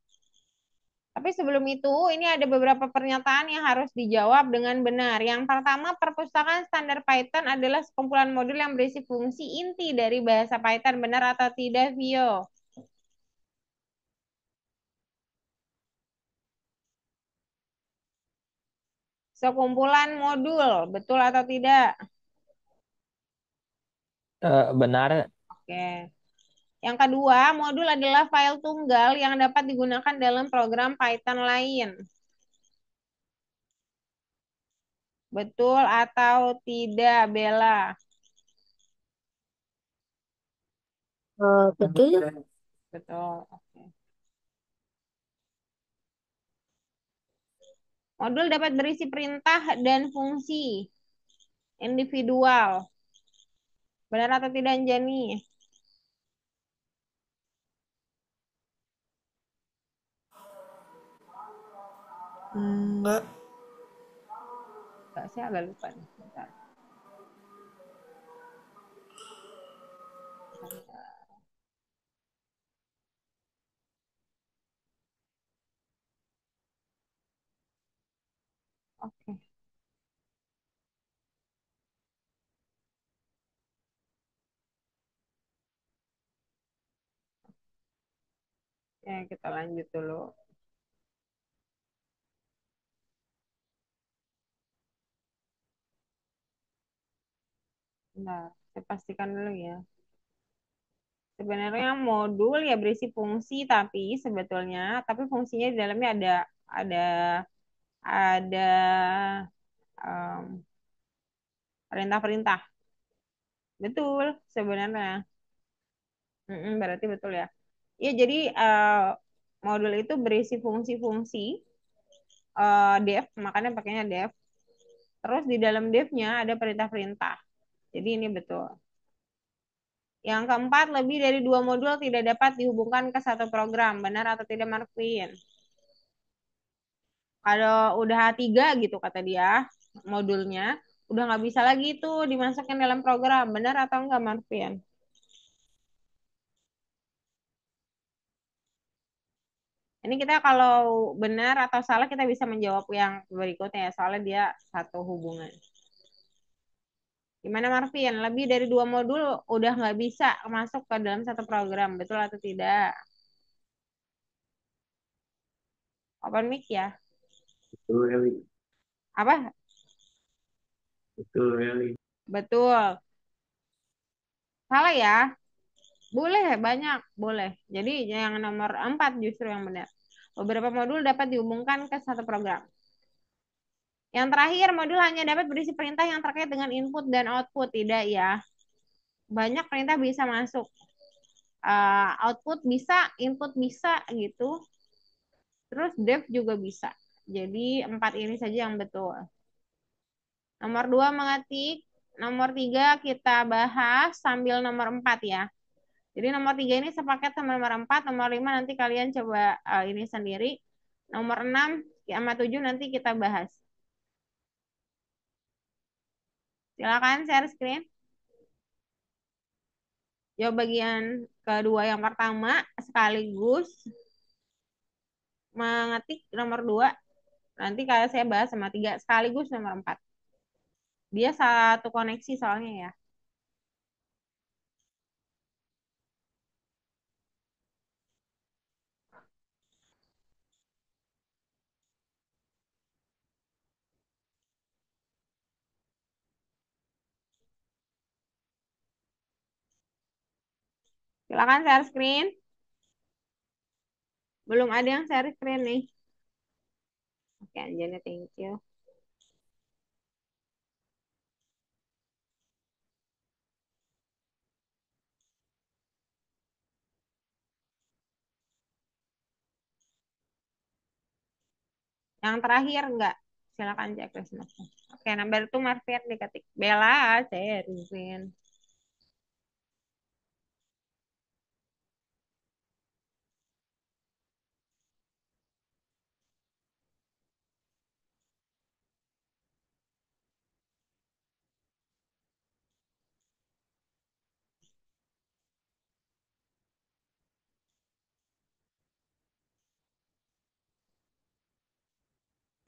Tapi sebelum itu, ini ada beberapa pernyataan yang harus dijawab dengan benar. Yang pertama, perpustakaan standar Python adalah sekumpulan modul yang berisi fungsi inti dari bahasa Python. Benar atau tidak, Vio? Sekumpulan modul, betul atau tidak? Benar. Oke. Yang kedua, modul adalah file tunggal yang dapat digunakan dalam program Python lain. Betul atau tidak, Bella? Betul. Betul. Oke. Modul dapat berisi perintah dan fungsi individual. Benar atau tidak, Anjani? Enggak. Enggak, saya agak lupa nih. Bentar. Bentar. Oke. Ya, kita lanjut dulu. Bentar, saya pastikan dulu ya. Sebenarnya modul ya berisi fungsi tapi fungsinya di dalamnya ada ada em, perintah-perintah. Betul sebenarnya. Berarti betul ya. Iya, jadi modul itu berisi fungsi-fungsi def, makanya pakainya def. Terus di dalam devnya ada perintah-perintah. Jadi ini betul. Yang keempat, lebih dari dua modul tidak dapat dihubungkan ke satu program. Benar atau tidak, Marvin? Kalau udah tiga gitu kata dia, modulnya, udah nggak bisa lagi tuh dimasukin dalam program. Benar atau enggak, Marvin? Ini kita kalau benar atau salah kita bisa menjawab yang berikutnya ya, soalnya dia satu hubungan. Gimana Marvin? Lebih dari 2 modul udah nggak bisa masuk ke dalam satu program, betul atau tidak? Open mic ya? Betul Eli, Apa? betul Eli. Betul. Salah ya? Boleh, banyak. Boleh. Jadi yang nomor 4 justru yang benar. Beberapa modul dapat dihubungkan ke satu program. Yang terakhir, modul hanya dapat berisi perintah yang terkait dengan input dan output. Tidak ya. Banyak perintah bisa masuk. Output bisa, input bisa gitu. Terus dev juga bisa. Jadi 4 ini saja yang betul. Nomor 2 mengetik. Nomor 3 kita bahas sambil nomor 4 ya. Jadi nomor 3 ini sepaket sama nomor 4. Nomor 5 nanti kalian coba ini sendiri. Nomor 6 sama 7 nanti kita bahas. Silakan share screen. Jawab bagian kedua yang pertama sekaligus mengetik nomor 2. Nanti kalau saya bahas sama 3 sekaligus nomor 4. Dia satu koneksi soalnya ya. Silakan share screen. Belum ada yang share screen nih. Oke, Anjana, thank you. Yang terakhir enggak. Silakan cek responnya. Oke, nomor itu Marvian diketik. Bella, sharing.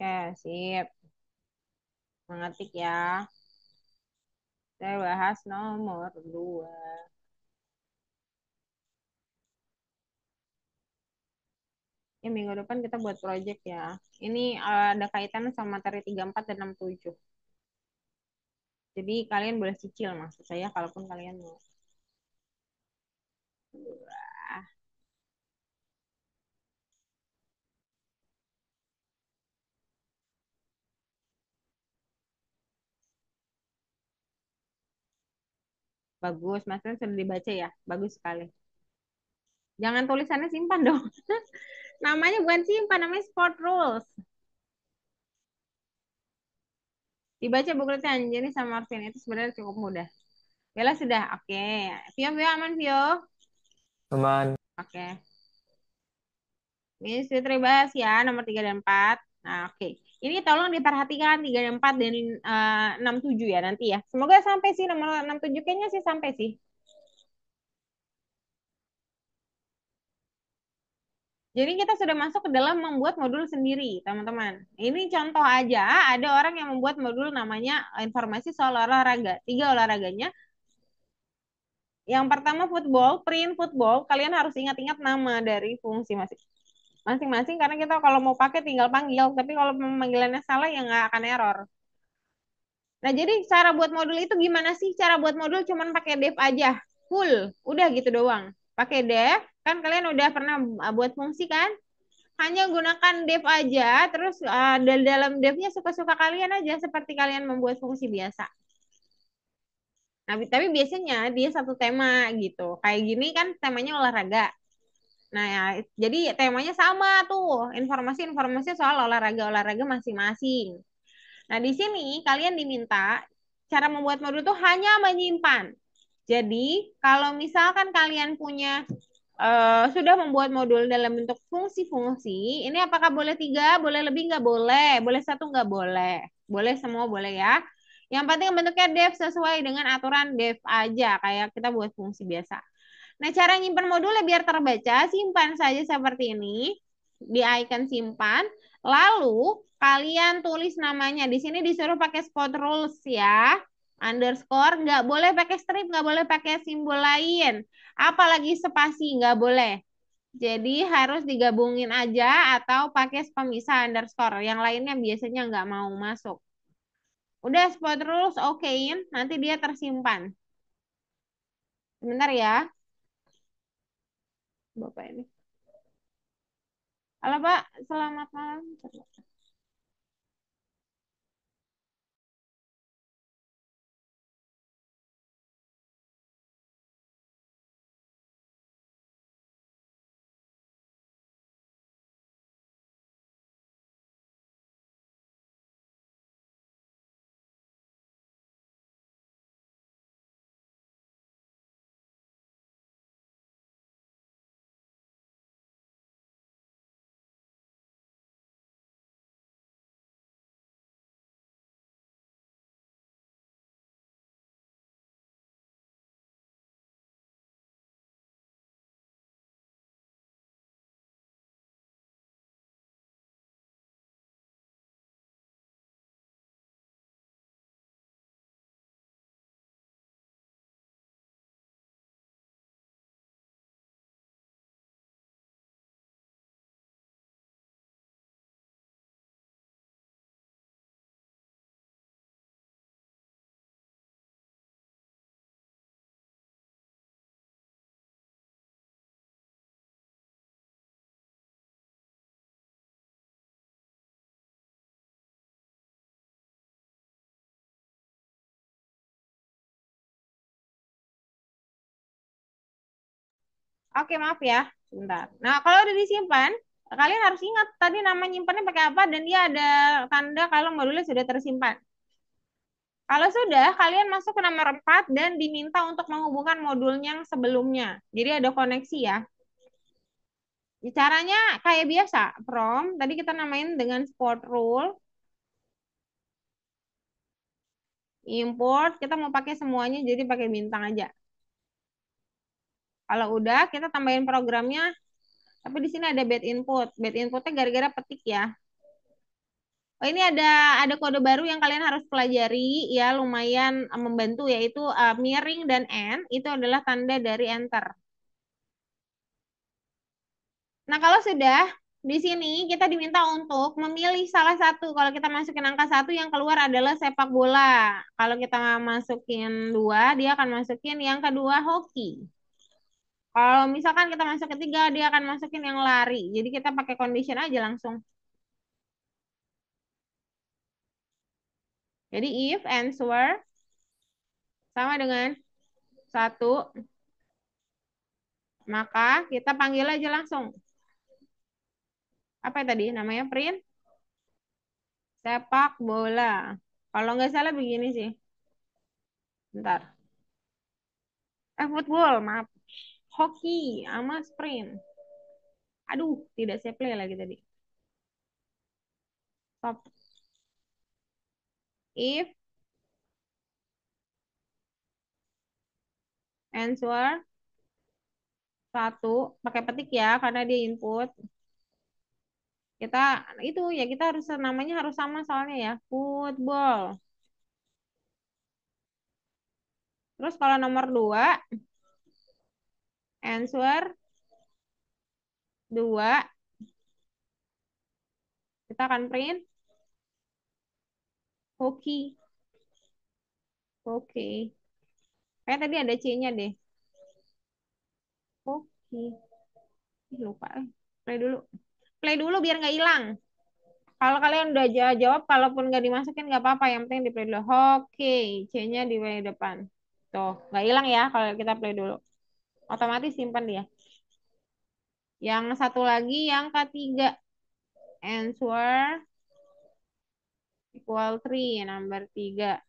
Oke, sip. Mengetik ya. Saya bahas nomor 2. Ya, minggu depan kita buat project ya. Ini ada kaitannya sama materi 34 dan 67. Jadi kalian boleh cicil maksud saya kalaupun kalian mau. Wah, bagus, maksudnya sudah dibaca ya. Bagus sekali. Jangan tulisannya simpan dong. Namanya bukan simpan, namanya sport rules. Dibaca bukunya Anjani sama Marvin itu sebenarnya cukup mudah. Bella sudah, oke. Vio, Vio aman Vio? Aman. Oke. Ini sudah terbahas ya, nomor 3 dan 4. Nah, oke. Ini tolong diperhatikan 3 dan 4 dan 6, 7 ya nanti ya. Semoga sampai sih nomor 6, 7 kayaknya sih sampai sih. Jadi kita sudah masuk ke dalam membuat modul sendiri, teman-teman. Ini contoh aja, ada orang yang membuat modul namanya informasi soal olahraga. 3 olahraganya. Yang pertama football, print football. Kalian harus ingat-ingat nama dari fungsi masing-masing karena kita kalau mau pakai tinggal panggil. Tapi kalau pemanggilannya salah ya nggak akan error. Nah, jadi cara buat modul itu gimana sih? Cara buat modul cuman pakai dev aja. Full. Udah gitu doang. Pakai dev, kan kalian udah pernah buat fungsi kan? Hanya gunakan dev aja, terus dalam devnya suka-suka kalian aja seperti kalian membuat fungsi biasa. Nah, tapi biasanya dia satu tema gitu. Kayak gini kan temanya olahraga. Nah, ya, jadi temanya sama tuh, informasi-informasi soal olahraga-olahraga masing-masing. Nah, di sini kalian diminta cara membuat modul itu hanya menyimpan. Jadi, kalau misalkan kalian punya sudah membuat modul dalam bentuk fungsi-fungsi, ini apakah boleh 3, boleh lebih nggak boleh, boleh 1 nggak boleh, boleh semua boleh ya. Yang penting bentuknya dev sesuai dengan aturan dev aja, kayak kita buat fungsi biasa. Nah, cara nyimpan modulnya biar terbaca, simpan saja seperti ini. di icon simpan, lalu kalian tulis namanya. Di sini disuruh pakai spot rules ya. Underscore, nggak boleh pakai strip, nggak boleh pakai simbol lain. Apalagi spasi, nggak boleh. Jadi harus digabungin aja atau pakai pemisah underscore. Yang lainnya biasanya nggak mau masuk. Udah spot rules okein, nanti dia tersimpan. Sebentar ya, Bapak ini. Halo Pak, selamat malam. Oke, maaf ya. Sebentar. Nah, kalau udah disimpan, kalian harus ingat tadi nama nyimpannya pakai apa dan dia ada tanda kalau modulnya sudah tersimpan. Kalau sudah, kalian masuk ke nomor 4 dan diminta untuk menghubungkan modul yang sebelumnya. Jadi ada koneksi ya. Caranya kayak biasa, from. Tadi kita namain dengan sport rule. Import, kita mau pakai semuanya, jadi pakai bintang aja. Kalau udah, kita tambahin programnya. Tapi di sini ada bad input. Bad inputnya gara-gara petik ya. Oh, ini ada kode baru yang kalian harus pelajari ya, lumayan membantu yaitu miring dan end itu adalah tanda dari enter. Nah, kalau sudah di sini kita diminta untuk memilih salah satu. Kalau kita masukin angka 1 yang keluar adalah sepak bola. Kalau kita masukin 2, dia akan masukin yang kedua hoki. Kalau misalkan kita masuk ketiga, dia akan masukin yang lari. Jadi kita pakai condition aja langsung. Jadi if answer sama dengan 1, maka kita panggil aja langsung. Apa tadi namanya? Print sepak bola. Kalau nggak salah begini sih. Bentar. Football, maaf. Hoki sama sprint. Aduh, tidak saya play lagi tadi. Stop. If answer 1, pakai petik ya, karena dia input. Kita, itu ya kita harus, namanya harus sama soalnya ya. Football. Terus kalau nomor 2, answer 2, kita akan print hoki. Oke. Kayak tadi ada C-nya deh. Hoki. Lupa. Play dulu. Play dulu biar nggak hilang. Kalau kalian udah jawab, kalaupun nggak dimasukin nggak apa-apa. Yang penting di play dulu. Oke. C-nya di depan. Tuh, nggak hilang ya kalau kita play dulu. Otomatis simpan dia. Yang satu lagi, yang ketiga. Answer equal 3, number 3.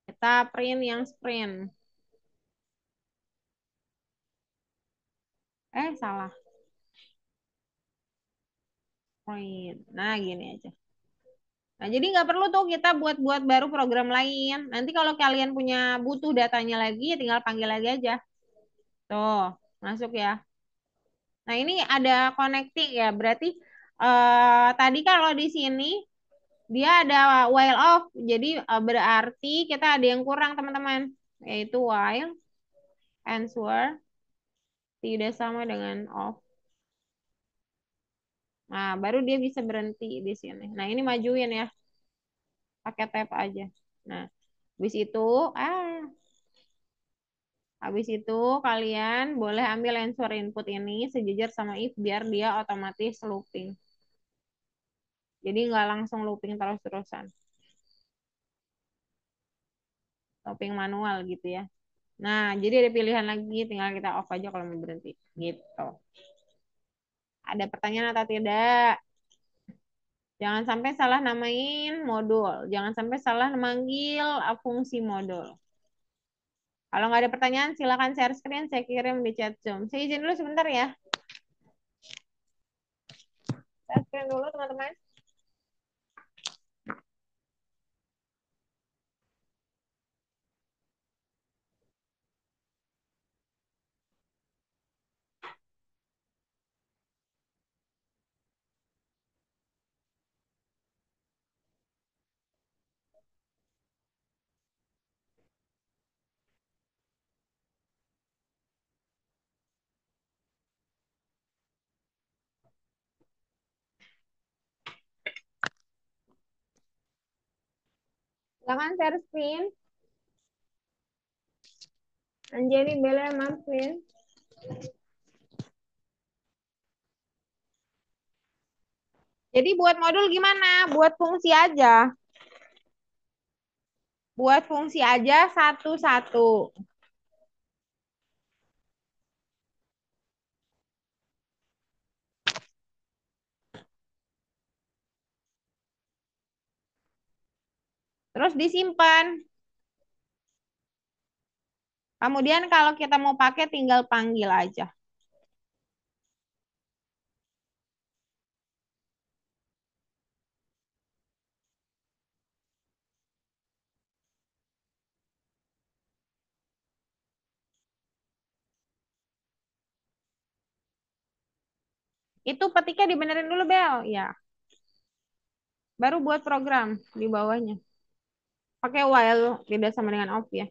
Kita print yang sprint. Salah. Print. Nah, gini aja. Nah, jadi nggak perlu tuh kita buat-buat baru program lain. Nanti kalau kalian punya butuh datanya lagi, tinggal panggil lagi aja. Tuh, masuk ya. Nah, ini ada connecting ya. Berarti tadi kalau di sini dia ada while off. Jadi berarti kita ada yang kurang, teman-teman. Yaitu while answer tidak sama dengan off. Nah, baru dia bisa berhenti di sini. Nah, ini majuin ya. Pakai tab aja. Nah, habis itu, habis itu kalian boleh ambil answer input ini sejajar sama if biar dia otomatis looping. Jadi nggak langsung looping terus-terusan. Looping manual gitu ya. Nah, jadi ada pilihan lagi, tinggal kita off aja kalau mau berhenti. Gitu. Ada pertanyaan atau tidak? Jangan sampai salah namain modul. Jangan sampai salah memanggil fungsi modul. Kalau nggak ada pertanyaan, silakan share screen. Saya kirim di chat Zoom. Saya izin dulu sebentar ya. Share screen dulu, teman-teman. Silakan share screen. Anjani, Bella, Marvin. Jadi buat modul gimana? Buat fungsi aja. Buat fungsi aja satu-satu. Terus disimpan. Kemudian kalau kita mau pakai tinggal panggil aja. Itu petiknya dibenerin dulu, Bel. Ya. Baru buat program di bawahnya. Pakai while tidak sama dengan off ya.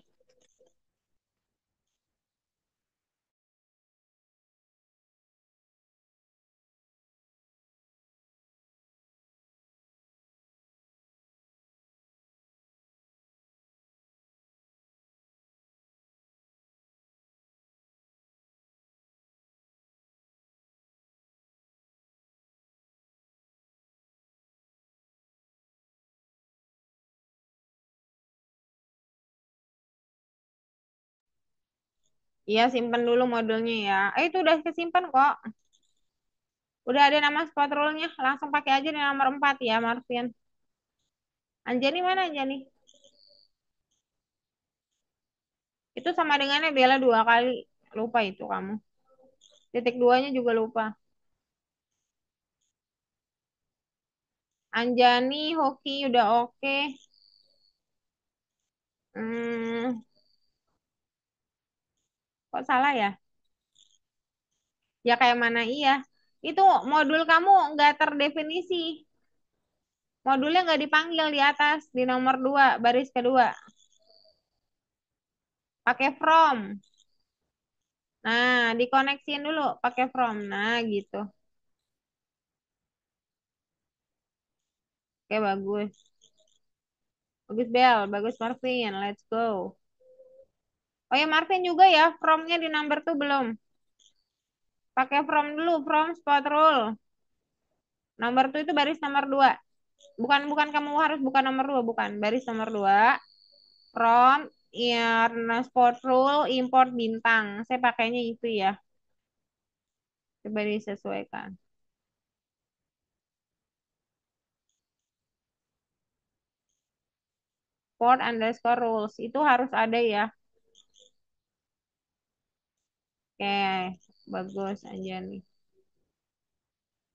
Iya, simpen dulu modulnya ya. Itu udah kesimpan kok. Udah ada nama spot rule-nya. Langsung pakai aja di nomor 4 ya, Marvin. Anjani mana Anjani? Itu sama dengannya Bella 2 kali. Lupa itu kamu. Titik 2-nya juga lupa. Anjani, Hoki udah oke. Hmm, kok salah ya? Ya kayak mana iya. Itu modul kamu nggak terdefinisi. Modulnya nggak dipanggil di atas, di nomor 2 baris kedua. Pakai from. Nah, dikoneksiin dulu pakai from. Nah, gitu. Oke, bagus. Bagus Bel, bagus Marvin. Let's go. Oh ya, Marvin juga ya, from-nya di number tuh belum. Pakai from dulu, from spot rule. Nomor tuh itu baris nomor 2. Bukan bukan kamu harus bukan nomor 2, bukan. Baris nomor 2. From ya, spot rule import bintang. Saya pakainya itu ya. Coba disesuaikan. Port underscore rules. Itu harus ada ya. Oke, bagus Anjani.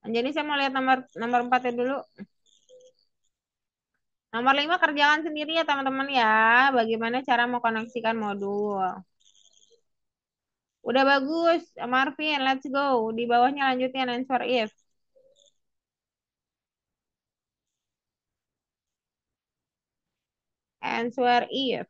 Anjani saya mau lihat nomor nomor 4 dulu. Nomor 5 kerjakan sendiri ya teman-teman ya. Bagaimana cara mengkoneksikan modul. Udah bagus, Marvin. Let's go. Di bawahnya lanjutin answer if. Answer if.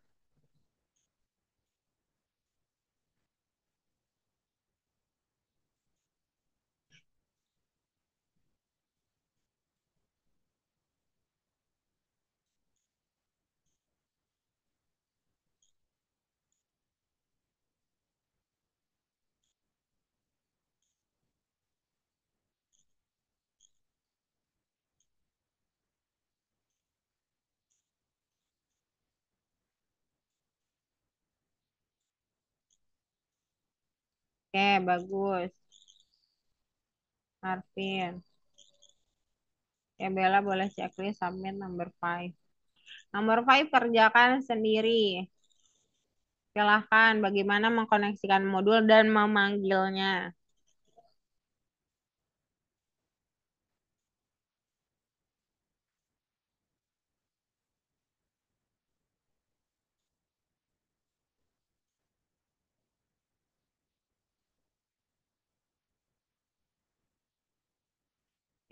Oke, bagus. Marvin. Ya, Bella boleh checklist submit number 5. Nomor 5 kerjakan sendiri. Silahkan bagaimana mengkoneksikan modul dan memanggilnya.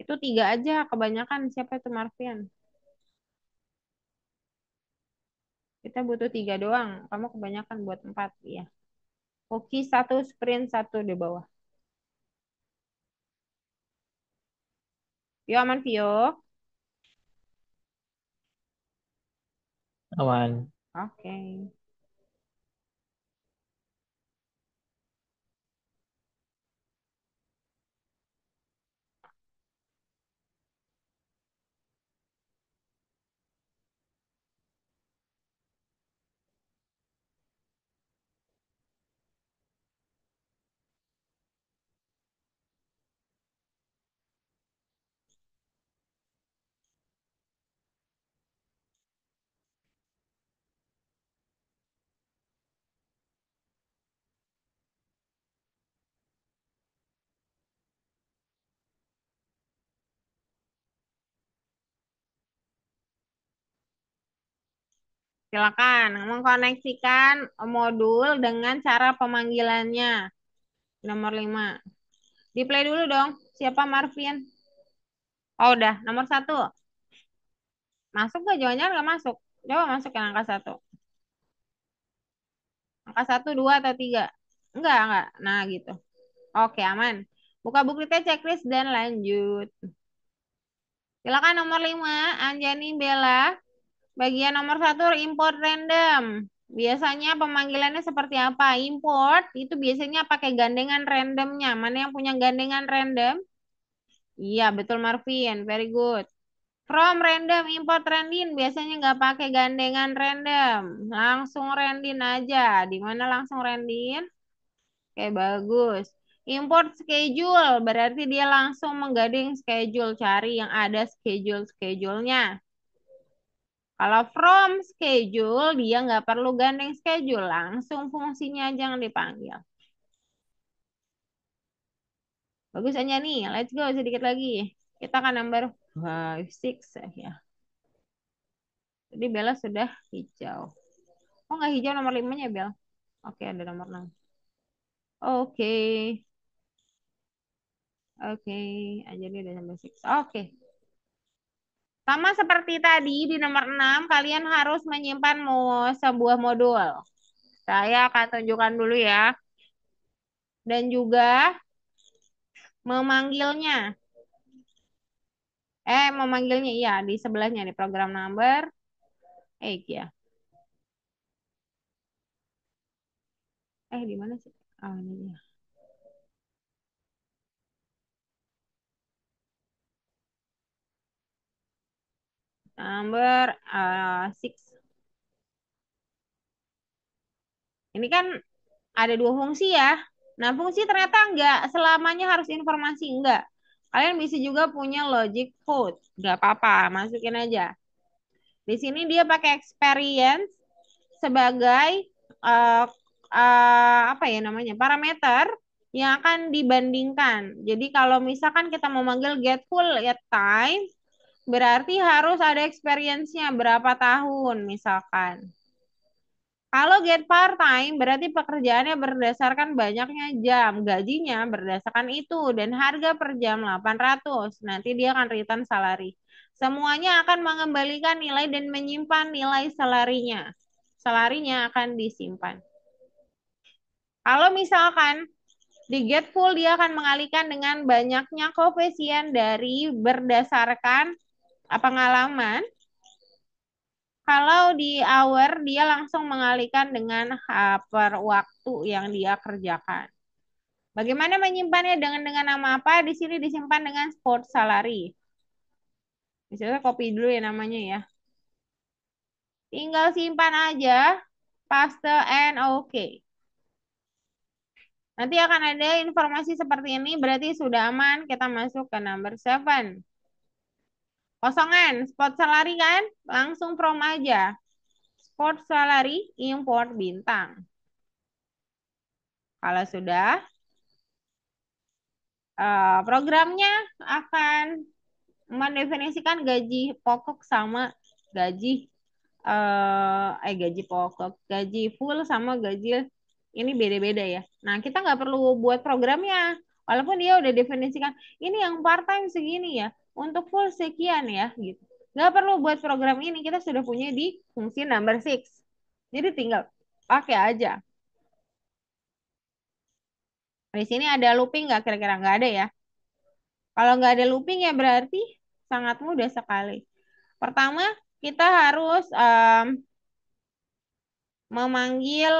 Itu 3 aja, kebanyakan. Siapa itu Marvin? Kita butuh 3 doang. Kamu kebanyakan buat 4. Ya. Cookie 1, sprint 1 di bawah. Vio aman, Vio. Aman. Oke. Silakan mengkoneksikan modul dengan cara pemanggilannya. Nomor 5. Di play dulu dong. Siapa Marvin? Oh, udah. Nomor 1. Masuk gak? Jangan-jangan gak masuk. Coba masukin angka 1. Angka 1, 2, atau 3? Enggak. Nah, gitu. Oke, aman. Buka buku kita checklist dan lanjut. Silakan nomor 5, Anjani Bella. Bagian nomor 1, import random. Biasanya pemanggilannya seperti apa? Import itu biasanya pakai gandengan randomnya. Mana yang punya gandengan random? Iya, betul Marvin. Very good. From random, import random. Biasanya nggak pakai gandengan random. Langsung random aja. Di mana langsung random? Oke, bagus. Import schedule. Berarti dia langsung menggandeng schedule. Cari yang ada schedule-schedule-nya. Kalau from schedule, dia nggak perlu gandeng schedule. Langsung fungsinya aja yang dipanggil. Bagus aja nih. Let's go sedikit lagi. Kita akan number 5, 6 ya. Jadi Bella sudah hijau. Oh, nggak hijau nomor 5-nya, Bel. Oke, ada nomor 6. Oke. Oke. Jadi udah sampai 6. Oke. Sama seperti tadi di nomor 6, kalian harus menyimpan sebuah modul. Saya akan tunjukkan dulu ya. Dan juga memanggilnya. Memanggilnya iya di sebelahnya di program number 8 ya. Di mana sih? Oh, ini dia. Number 6. Ini kan ada 2 fungsi ya. Nah, fungsi ternyata nggak selamanya harus informasi, enggak. Kalian bisa juga punya logic code. Nggak apa-apa, masukin aja. Di sini dia pakai experience sebagai uh, apa ya namanya, parameter yang akan dibandingkan. Jadi kalau misalkan kita mau manggil get full at time, berarti harus ada experience-nya berapa tahun misalkan. Kalau get part time berarti pekerjaannya berdasarkan banyaknya jam, gajinya berdasarkan itu dan harga per jam 800. Nanti dia akan return salary. Semuanya akan mengembalikan nilai dan menyimpan nilai salarinya. Salarinya akan disimpan. Kalau misalkan di get full dia akan mengalihkan dengan banyaknya koefisien dari berdasarkan pengalaman. Kalau di hour dia langsung mengalihkan dengan per waktu yang dia kerjakan. Bagaimana menyimpannya dengan nama apa? Di sini disimpan dengan spot salary. Misalnya copy dulu ya namanya ya. Tinggal simpan aja, paste and oke. Nanti akan ada informasi seperti ini, berarti sudah aman. Kita masuk ke number 7. Kosongan, spot salary kan? Langsung from aja. Spot salary, import bintang. Kalau sudah, programnya akan mendefinisikan gaji pokok sama gaji gaji pokok, gaji full sama gaji ini beda-beda ya. Nah, kita nggak perlu buat programnya. Walaupun dia udah definisikan, ini yang part time segini ya, untuk full sekian ya, gitu. Nggak perlu buat program ini, kita sudah punya di fungsi number 6. Jadi tinggal pakai aja. Di sini ada looping nggak kira-kira? Nggak ada ya. Kalau nggak ada looping ya berarti sangat mudah sekali. Pertama, kita harus memanggil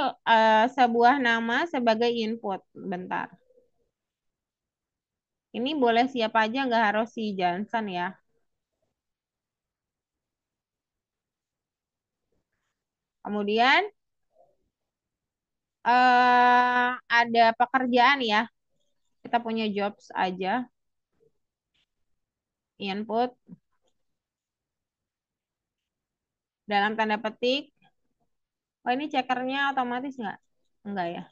sebuah nama sebagai input. Bentar. Ini boleh siapa aja, nggak harus si Johnson ya. Kemudian ada pekerjaan ya. Kita punya jobs aja. Input. Dalam tanda petik. Oh ini checkernya otomatis nggak? Enggak ya.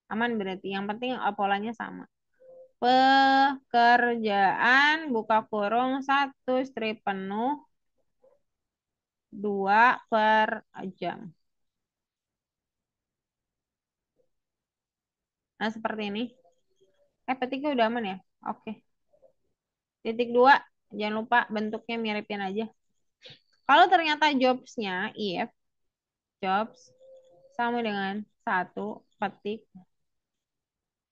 Aman berarti. Yang penting polanya sama. Pekerjaan buka kurung 1 strip penuh 2 per jam. Nah seperti ini. Petiknya udah aman ya? Oke. Titik 2. Jangan lupa bentuknya miripin aja. Kalau ternyata jobsnya if jobs sama dengan 1 petik.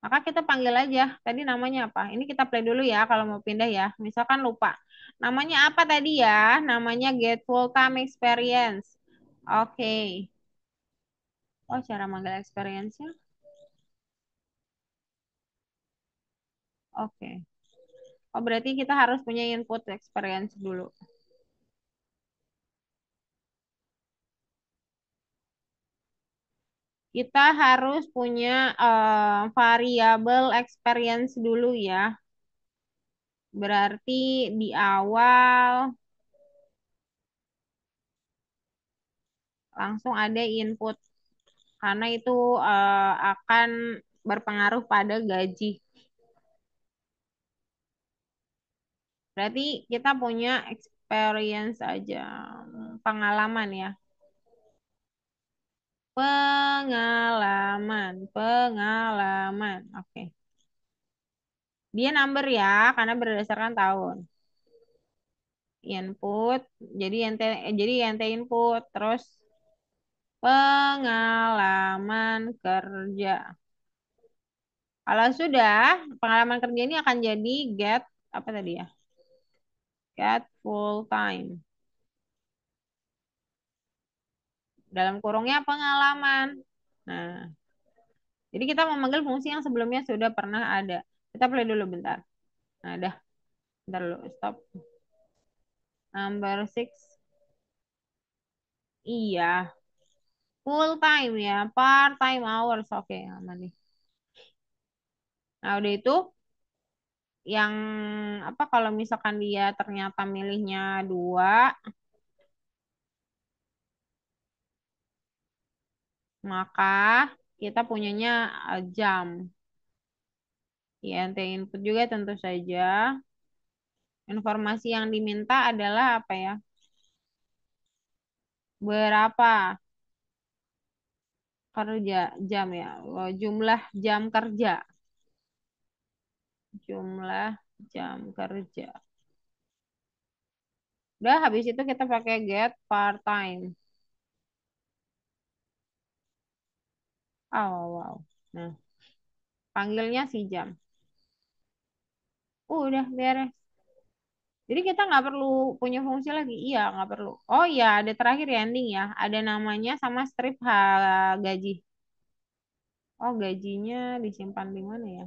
Maka kita panggil aja. Tadi namanya apa? Ini kita play dulu ya kalau mau pindah ya. Misalkan lupa. Namanya apa tadi ya? Namanya get full time experience. Oke. Oh, cara manggil experience-nya. Oke. Oh, berarti kita harus punya input experience dulu. Kita harus punya variabel experience dulu ya. Berarti di awal langsung ada input. Karena itu akan berpengaruh pada gaji. Berarti kita punya experience aja. Pengalaman ya. Pengalaman. Pengalaman. Oke. Dia number ya, karena berdasarkan tahun. Input, jadi ente input, terus pengalaman kerja. Kalau sudah, pengalaman kerja ini akan jadi get, apa tadi ya? Get full time. Dalam kurungnya pengalaman. Nah, jadi kita memanggil fungsi yang sebelumnya sudah pernah ada. Kita play dulu bentar. Nah, dah. Bentar dulu, stop. Number 6. Iya. Full time ya, part time hours. Oke, aman nih. Nah, udah itu yang apa kalau misalkan dia ternyata milihnya 2, maka kita punyanya jam. Ya, ente input juga tentu saja. Informasi yang diminta adalah apa ya? Berapa kerja jam ya. Oh, jumlah jam kerja. Jumlah jam kerja. Udah habis itu kita pakai get part time. Oh, wow, wow. Nah, panggilnya si jam. Udah beres. Jadi kita nggak perlu punya fungsi lagi. Iya, nggak perlu. Oh iya, ada terakhir ya, ending ya. Ada namanya sama strip gaji. Oh, gajinya disimpan di mana ya?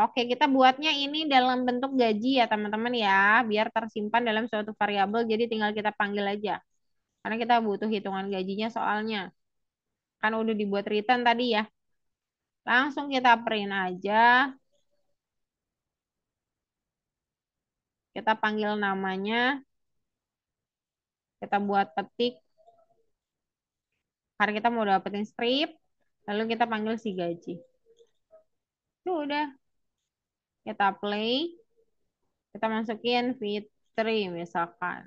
Oke, kita buatnya ini dalam bentuk gaji ya, teman-teman ya, biar tersimpan dalam suatu variabel. Jadi tinggal kita panggil aja. Karena kita butuh hitungan gajinya soalnya. Kan udah dibuat return tadi ya. Langsung kita print aja. Kita panggil namanya. Kita buat petik. Karena kita mau dapetin strip. Lalu kita panggil si gaji. Itu udah. Kita play. Kita masukin Fitri misalkan.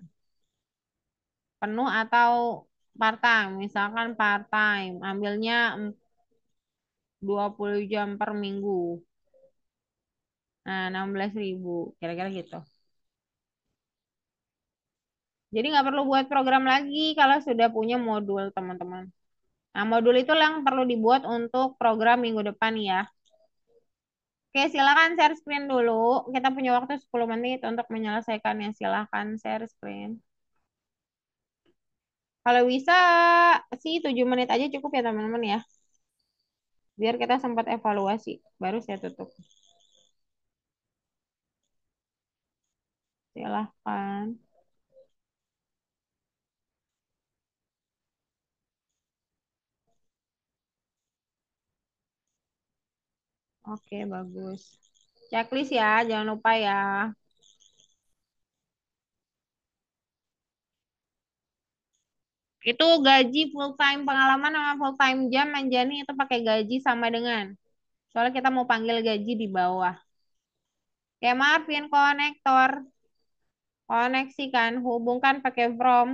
Penuh atau part-time. Misalkan part-time. Ambilnya 20 jam per minggu. Nah, 16.000. Kira-kira gitu. Jadi nggak perlu buat program lagi kalau sudah punya modul, teman-teman. Nah, modul itu yang perlu dibuat untuk program minggu depan ya. Oke, silakan share screen dulu. Kita punya waktu 10 menit untuk menyelesaikannya. Silakan share screen. Kalau bisa sih 7 menit aja cukup ya, teman-teman ya. Biar kita sempat evaluasi. Baru saya tutup. Silahkan. Oke, bagus. Checklist ya, jangan lupa ya. Itu gaji full time pengalaman sama full time jam Manjani itu pakai gaji sama dengan. Soalnya kita mau panggil gaji di bawah. Kayak Marvin konektor, koneksikan, hubungkan pakai from.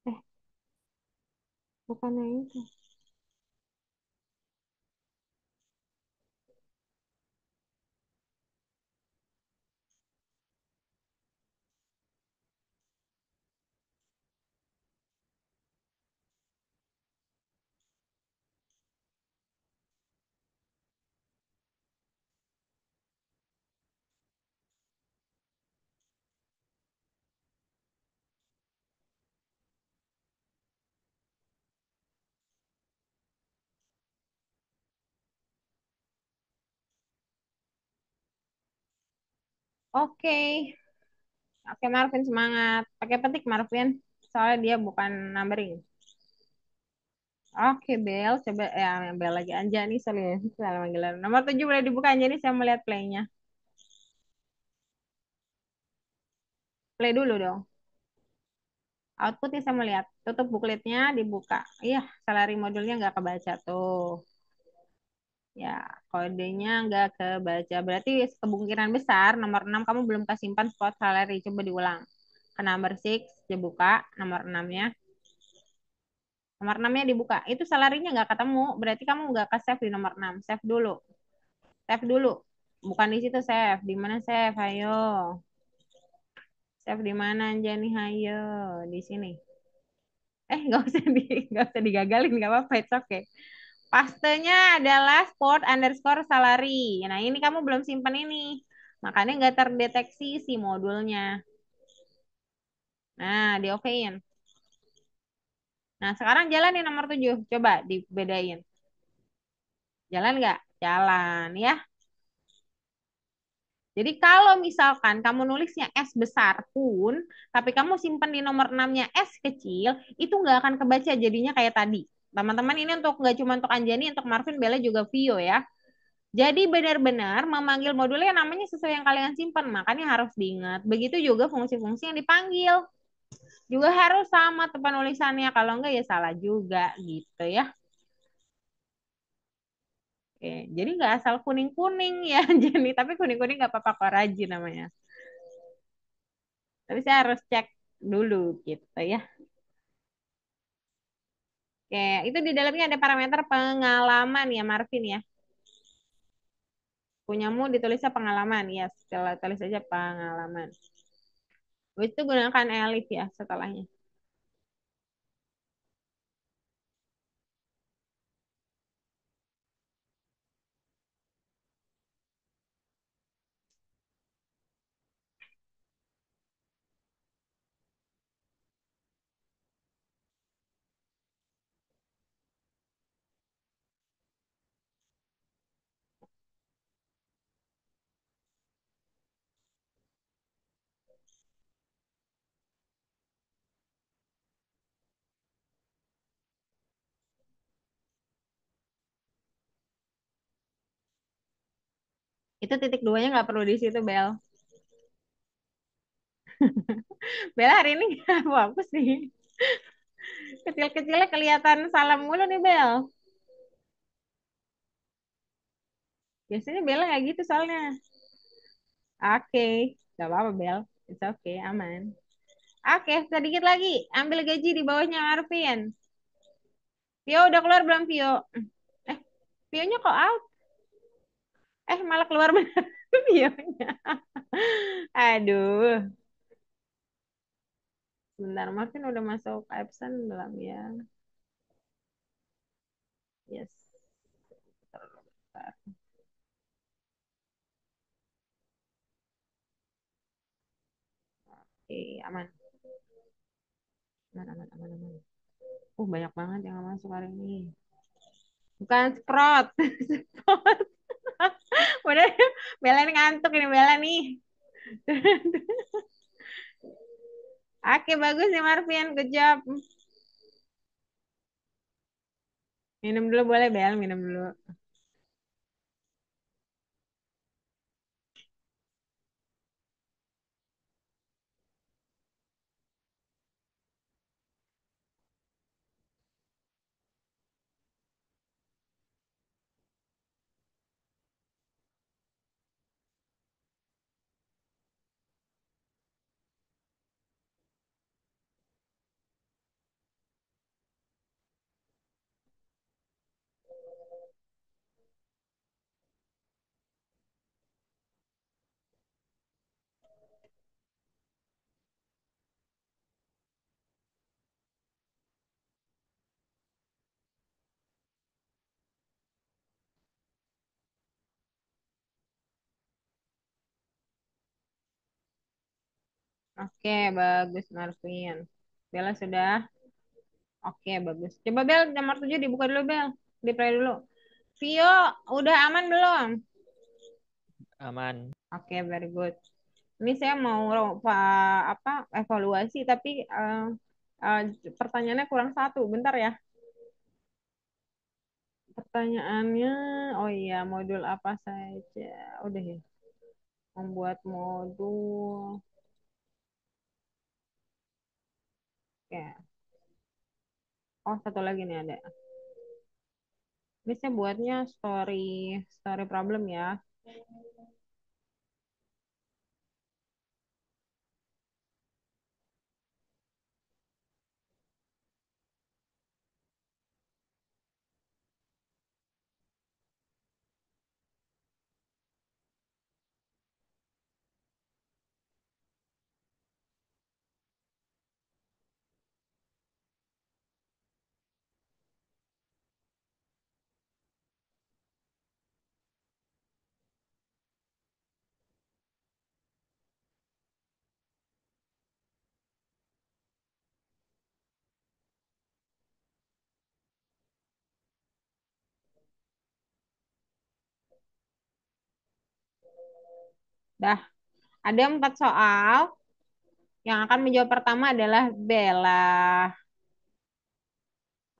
Eh, bukannya itu. Oke. Oke, Marvin semangat. Pakai petik, Marvin. Soalnya dia bukan numbering. Oke, Bel. Coba, ya, Bel lagi. Anjani, sorry. Salah panggilan. Nomor 7 boleh dibuka, Anjani. Saya melihat playnya. Play dulu dong. Outputnya saya melihat. Tutup bookletnya, dibuka. Iya, salary modulnya nggak kebaca tuh. Ya, kodenya nggak kebaca. Berarti kemungkinan besar nomor 6 kamu belum kesimpan spot salary. Coba diulang. Ke number 6, dibuka nomor 6-nya. Nomor 6-nya dibuka. Itu salarinya nggak ketemu. Berarti kamu nggak ke save di nomor 6. Save dulu. Save dulu. Bukan di situ save. Di mana save? Ayo. Save di mana Anjani? Ayo. Di sini. Nggak usah digagalin. Nggak apa-apa. It's okay. Pastenya adalah sport underscore salary. Nah, ini kamu belum simpan ini. Makanya nggak terdeteksi si modulnya. Nah, diokein. Nah, sekarang jalan nih nomor 7. Coba dibedain. Jalan nggak? Jalan ya. Jadi kalau misalkan kamu nulisnya S besar pun, tapi kamu simpan di nomor 6-nya S kecil, itu nggak akan kebaca jadinya kayak tadi. Teman-teman ini untuk nggak cuma untuk Anjani, untuk Marvin, Bella juga Vio ya. Jadi benar-benar memanggil modulnya namanya sesuai yang kalian simpan, makanya harus diingat. Begitu juga fungsi-fungsi yang dipanggil. Juga harus sama penulisannya, kalau enggak ya salah juga gitu ya. Oke, jadi nggak asal kuning-kuning ya, Jenny. Tapi kuning-kuning nggak apa-apa kok, rajin namanya. Tapi saya harus cek dulu gitu ya. Oke, itu di dalamnya ada parameter pengalaman ya, Marvin ya. Punyamu ditulisnya pengalaman ya, setelah tulis aja pengalaman. Itu gunakan elif ya setelahnya. Itu titik duanya nggak perlu di situ, Bel. Bel hari ini nggak fokus sih. Kecil-kecilnya kelihatan salam mulu nih, Bel. Biasanya Bella kayak gitu soalnya. Oke, nggak apa-apa, Bel. It's okay, aman. Oke, sedikit lagi. Ambil gaji di bawahnya Arvin. Vio udah keluar belum, Vio? Eh, Vio-nya kok out? Malah keluar bener Vio-nya. Aduh. Bentar, Marvin udah masuk absen belum ya? Yes. Bentar. Oke, aman. Aman, aman, aman, aman. Banyak banget yang nggak masuk hari ini. Bukan Sprot. Sprot. Udah, Bella ini ngantuk ini Bella nih. Oke, bagus nih Marvin. Good job. Minum dulu boleh, Bel. Minum dulu. Oke, bagus Marvin. Bella sudah. Oke, bagus. Coba Bel, nomor 7 dibuka dulu, Bel. Di play dulu. Vio, udah aman belum? Aman. Oke, very good. Ini saya mau apa evaluasi tapi eh, pertanyaannya kurang satu. Bentar ya. Pertanyaannya, oh iya, modul apa saja? Udah ya. Membuat modul. Ya. Oh, satu lagi nih ada. Ini saya buatnya story story problem ya. Dah, ada 4 soal. Yang akan menjawab pertama adalah Bella.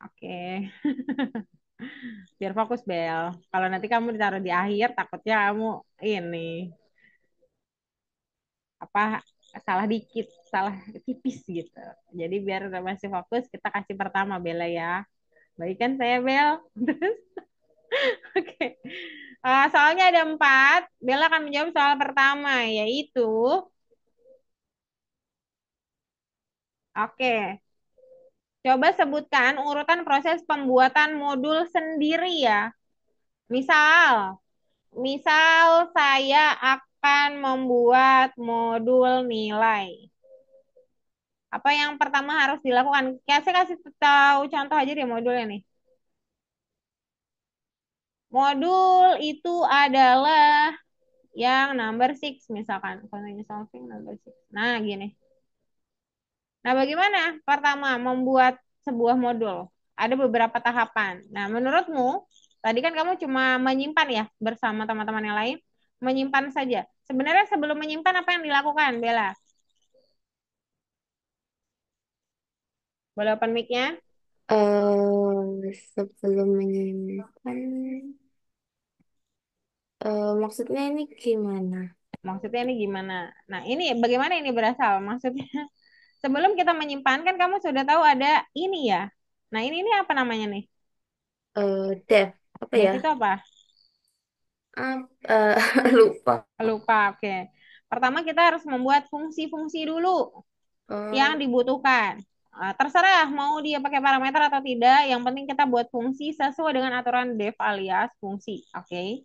Oke. Biar fokus, Bel. Kalau nanti kamu ditaruh di akhir, takutnya kamu ini apa salah dikit, salah tipis gitu. Jadi biar masih fokus, kita kasih pertama Bella ya. Baik kan saya, Bel? Terus, oke. Soalnya ada 4. Bella akan menjawab soal pertama, yaitu, oke. Coba sebutkan urutan proses pembuatan modul sendiri ya. Misal, misal saya akan membuat modul nilai. Apa yang pertama harus dilakukan? Saya kasih tahu contoh aja deh modulnya nih. Modul itu adalah yang number 6 misalkan. Continue solving number 6. Nah, gini. Nah, bagaimana? Pertama, membuat sebuah modul. Ada beberapa tahapan. Nah, menurutmu, tadi kan kamu cuma menyimpan ya bersama teman-teman yang lain. Menyimpan saja. Sebenarnya sebelum menyimpan apa yang dilakukan, Bella? Boleh open mic-nya? Sebelum menyimpan, maksudnya ini gimana? Maksudnya ini gimana? Nah, ini bagaimana ini berasal? Maksudnya sebelum kita menyimpan kan kamu sudah tahu ada ini ya. Nah, ini apa namanya nih? Dev, apa Dev ya? itu apa? Lupa. Lupa, oke. Pertama kita harus membuat fungsi-fungsi dulu yang Oh, dibutuhkan. Terserah mau dia pakai parameter atau tidak, yang penting kita buat fungsi sesuai dengan aturan dev alias fungsi, oke?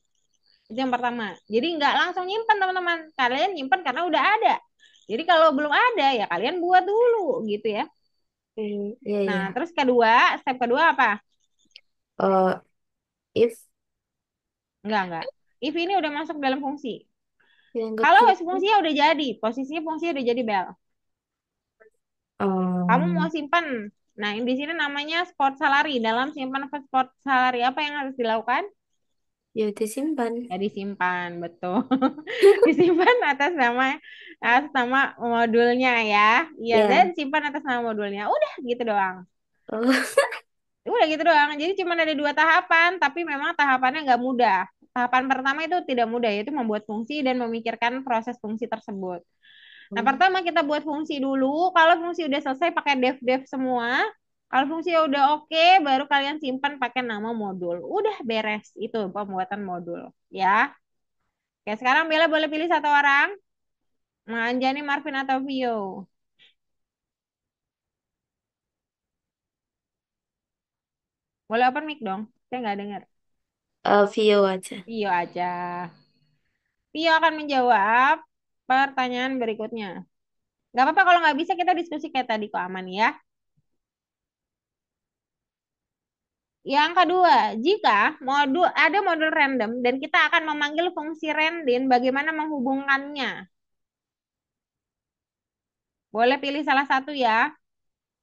Itu yang pertama. Jadi nggak langsung nyimpen teman-teman. Kalian nyimpen karena udah ada. Jadi kalau belum ada ya kalian buat dulu gitu ya. iya Nah, iya. terus kedua, step kedua apa? Eh, if Enggak. If ini udah masuk dalam fungsi. yang Kalau ketiga, fungsinya udah jadi, posisinya fungsinya udah jadi bel. Kamu mau um, simpan. Nah, di sini namanya spot salary. Dalam simpan spot salary apa yang harus dilakukan? ya disimpan. Ya disimpan, betul. Disimpan atas nama modulnya ya. Iya, dan Ya. simpan atas nama modulnya. Udah gitu doang. Oh, Udah gitu doang. Jadi cuma ada 2 tahapan, tapi memang tahapannya nggak mudah. Tahapan pertama itu tidak mudah, yaitu membuat fungsi dan memikirkan proses fungsi tersebut. Nah, pertama kita buat fungsi dulu. Kalau fungsi udah selesai pakai dev semua. Kalau fungsi udah oke, baru kalian simpan pakai nama modul. Udah beres itu pembuatan modul, ya. Oke, sekarang Bella boleh pilih satu orang. Anjani, Marvin, atau Vio. Boleh open mic dong. Saya nggak dengar. View aja. Vio aja. Vio akan menjawab pertanyaan berikutnya. Nggak apa-apa kalau nggak bisa kita diskusi kayak tadi kok aman ya. Yang kedua, jika ada modul random dan kita akan memanggil fungsi random, bagaimana menghubungkannya? Boleh pilih salah satu ya,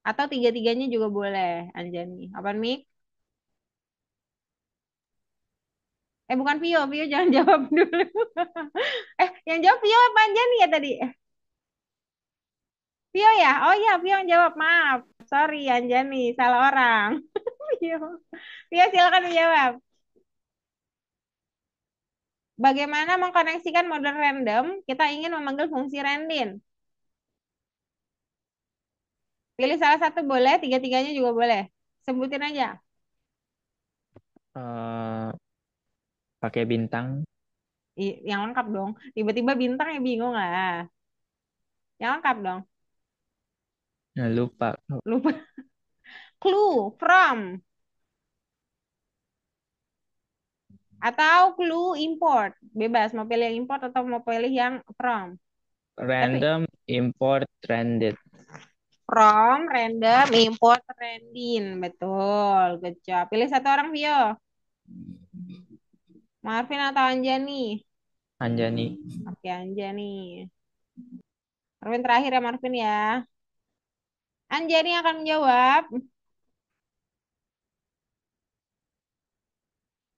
atau tiga-tiganya juga boleh, Anjani. Open mic? Bukan Vio, Vio jangan jawab dulu. Yang jawab Vio apa Anjani ya tadi? Vio ya? Oh iya, Vio yang jawab. Maaf. Sorry, Anjani. Salah orang. Vio. Vio silakan menjawab. Bagaimana mengkoneksikan model random? Kita ingin memanggil fungsi random. Pilih salah satu boleh, tiga-tiganya juga boleh. Sebutin aja. eh pakai bintang. Yang lengkap dong. Tiba-tiba bintang ya bingung lah. Yang lengkap dong. Nah, lupa. Lupa. Clue, from. Atau clue, import. Bebas, mau pilih yang import atau mau pilih yang from. Tapi Random import trended. from, random, import, random. Betul, good job. Pilih satu orang, Vio. Marvin atau Anjani? Anjani. Oke, Anjani. Marvin terakhir ya, Marvin ya. Anjani akan menjawab.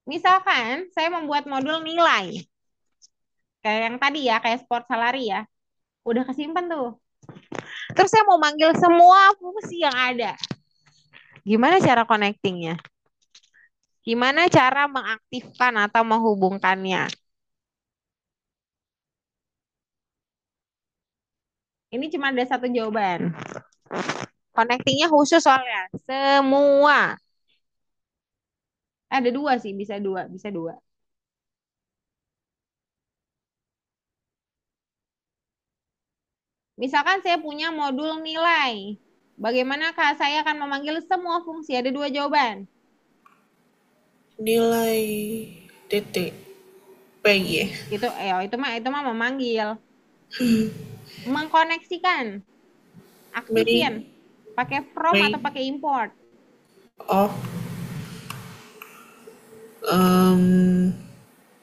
Misalkan saya membuat modul nilai. Kayak yang tadi ya, kayak sport salary ya. Udah kesimpan tuh. Terus saya mau manggil semua fungsi yang ada. Gimana cara connectingnya? Gimana cara mengaktifkan atau menghubungkannya? Ini cuma ada satu jawaban. Connectingnya khusus soalnya. Semua. Ada dua sih, bisa dua, bisa dua. Misalkan saya punya modul nilai. Bagaimanakah saya akan memanggil semua fungsi? Ada dua jawaban. Nilai titik PY. Itu mah memanggil. Mengkoneksikan. Aktifin. Mei. Pakai from Mei. atau pakai import? Oh.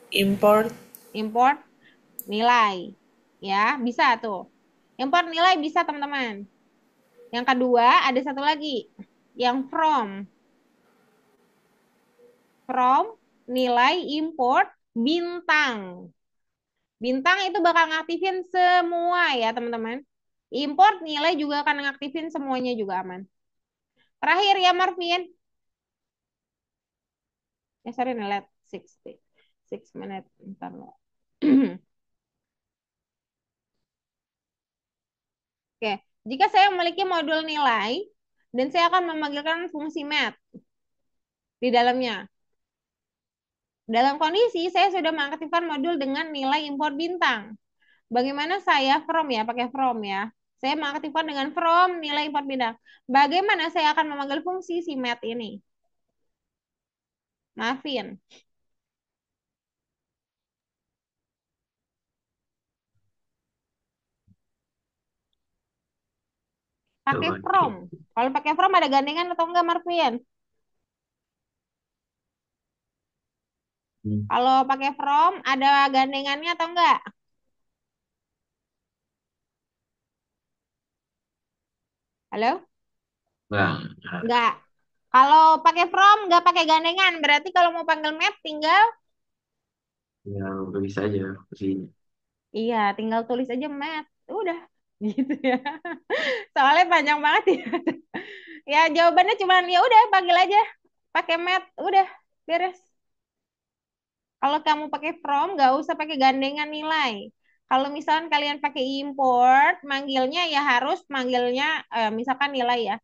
Import. Import nilai. Ya, bisa tuh. Import nilai bisa, teman-teman. Yang kedua, ada satu lagi. Yang from. From, nilai, import, bintang. Bintang itu bakal ngaktifin semua ya, teman-teman. Import nilai juga akan ngaktifin semuanya juga aman. Terakhir ya, Marvin. Sorry, nih, 6 menit. Bentar, loh. Oke, jika saya memiliki modul nilai, dan saya akan memanggilkan fungsi math di dalamnya. Dalam kondisi saya sudah mengaktifkan modul dengan nilai import bintang. Bagaimana saya from ya, pakai from ya. Saya mengaktifkan dengan from nilai import bintang. Bagaimana saya akan memanggil fungsi si math ini? Maafin. Pakai Coba from. cek. Kalau pakai from ada gandengan atau enggak, Marvin? Hmm. Kalau pakai from ada gandengannya atau enggak? Halo? Enggak. Enggak. Kalau pakai from enggak pakai gandengan, berarti kalau mau panggil math tinggal Ya, bisa aja fungsinya. iya, tinggal tulis aja math. Udah gitu ya. Soalnya panjang banget ya. Ya jawabannya cuma ya udah panggil aja pakai math, udah beres. Kalau kamu pakai from, nggak usah pakai gandengan nilai. Kalau misalkan kalian pakai import, manggilnya ya harus manggilnya misalkan nilai ya.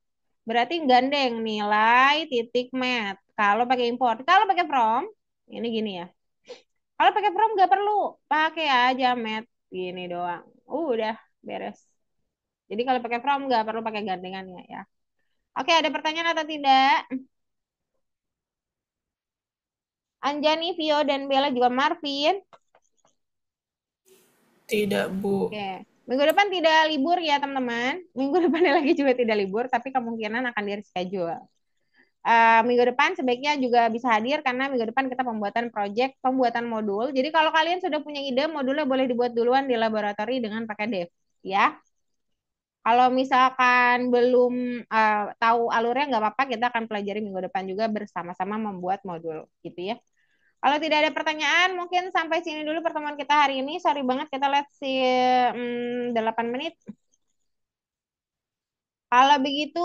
Berarti gandeng nilai titik math. Kalau pakai import, kalau pakai from, ini gini ya. Kalau pakai from nggak perlu, pakai aja math gini doang. Udah beres. Jadi kalau pakai from nggak perlu pakai gandengannya ya. Oke, ada pertanyaan atau tidak? Anjani, Vio, dan Bella juga Marvin. Tidak, Bu. Oke. Minggu depan tidak libur ya, teman-teman. Minggu depannya lagi juga tidak libur, tapi kemungkinan akan di reschedule. Minggu depan sebaiknya juga bisa hadir karena minggu depan kita pembuatan project, pembuatan modul. Jadi kalau kalian sudah punya ide, modulnya boleh dibuat duluan di laboratori dengan pakai Dev, ya. Kalau misalkan belum tahu alurnya nggak apa-apa, kita akan pelajari minggu depan juga bersama-sama membuat modul, gitu ya. Kalau tidak ada pertanyaan, mungkin sampai sini dulu pertemuan kita hari ini. Sorry banget kita lihat si 8 menit. Kalau begitu,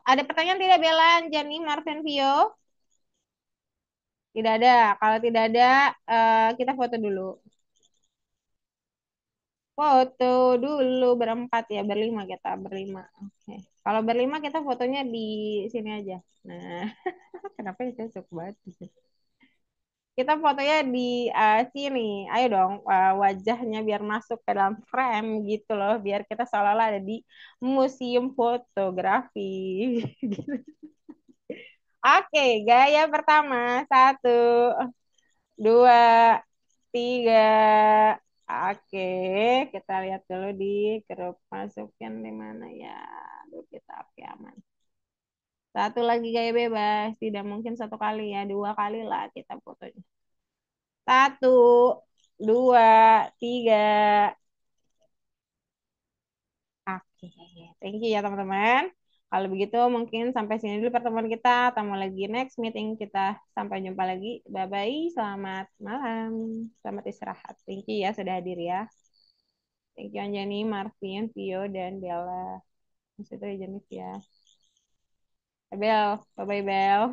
ada pertanyaan tidak Bella, Jani, Marvin, Vio? Tidak ada. Kalau tidak ada, kita foto dulu. Foto dulu berempat ya, berlima kita, berlima. Oke. Kalau berlima kita fotonya di sini aja. Nah, kenapa ya cocok banget gitu. Kita fotonya di sini. Ayo dong, wajahnya biar masuk ke dalam frame gitu loh, biar kita seolah-olah ada di museum fotografi. Oke, gaya pertama. Satu, dua, tiga. Oke, kita lihat dulu di grup masukin di mana ya. Aduh, kita oke aman. Satu lagi gaya bebas, tidak mungkin satu kali ya, dua kali lah kita fotonya. Satu, dua, tiga. Oke, thank you ya teman-teman. Kalau begitu mungkin sampai sini dulu pertemuan kita. Ketemu lagi next meeting kita. Sampai jumpa lagi. Bye-bye. Selamat malam. Selamat istirahat. Thank you ya sudah hadir ya. Thank you Anjani, Marvin, Vio, dan Bella. Maksudnya Jenif ya. Bel, bye-bye Bel.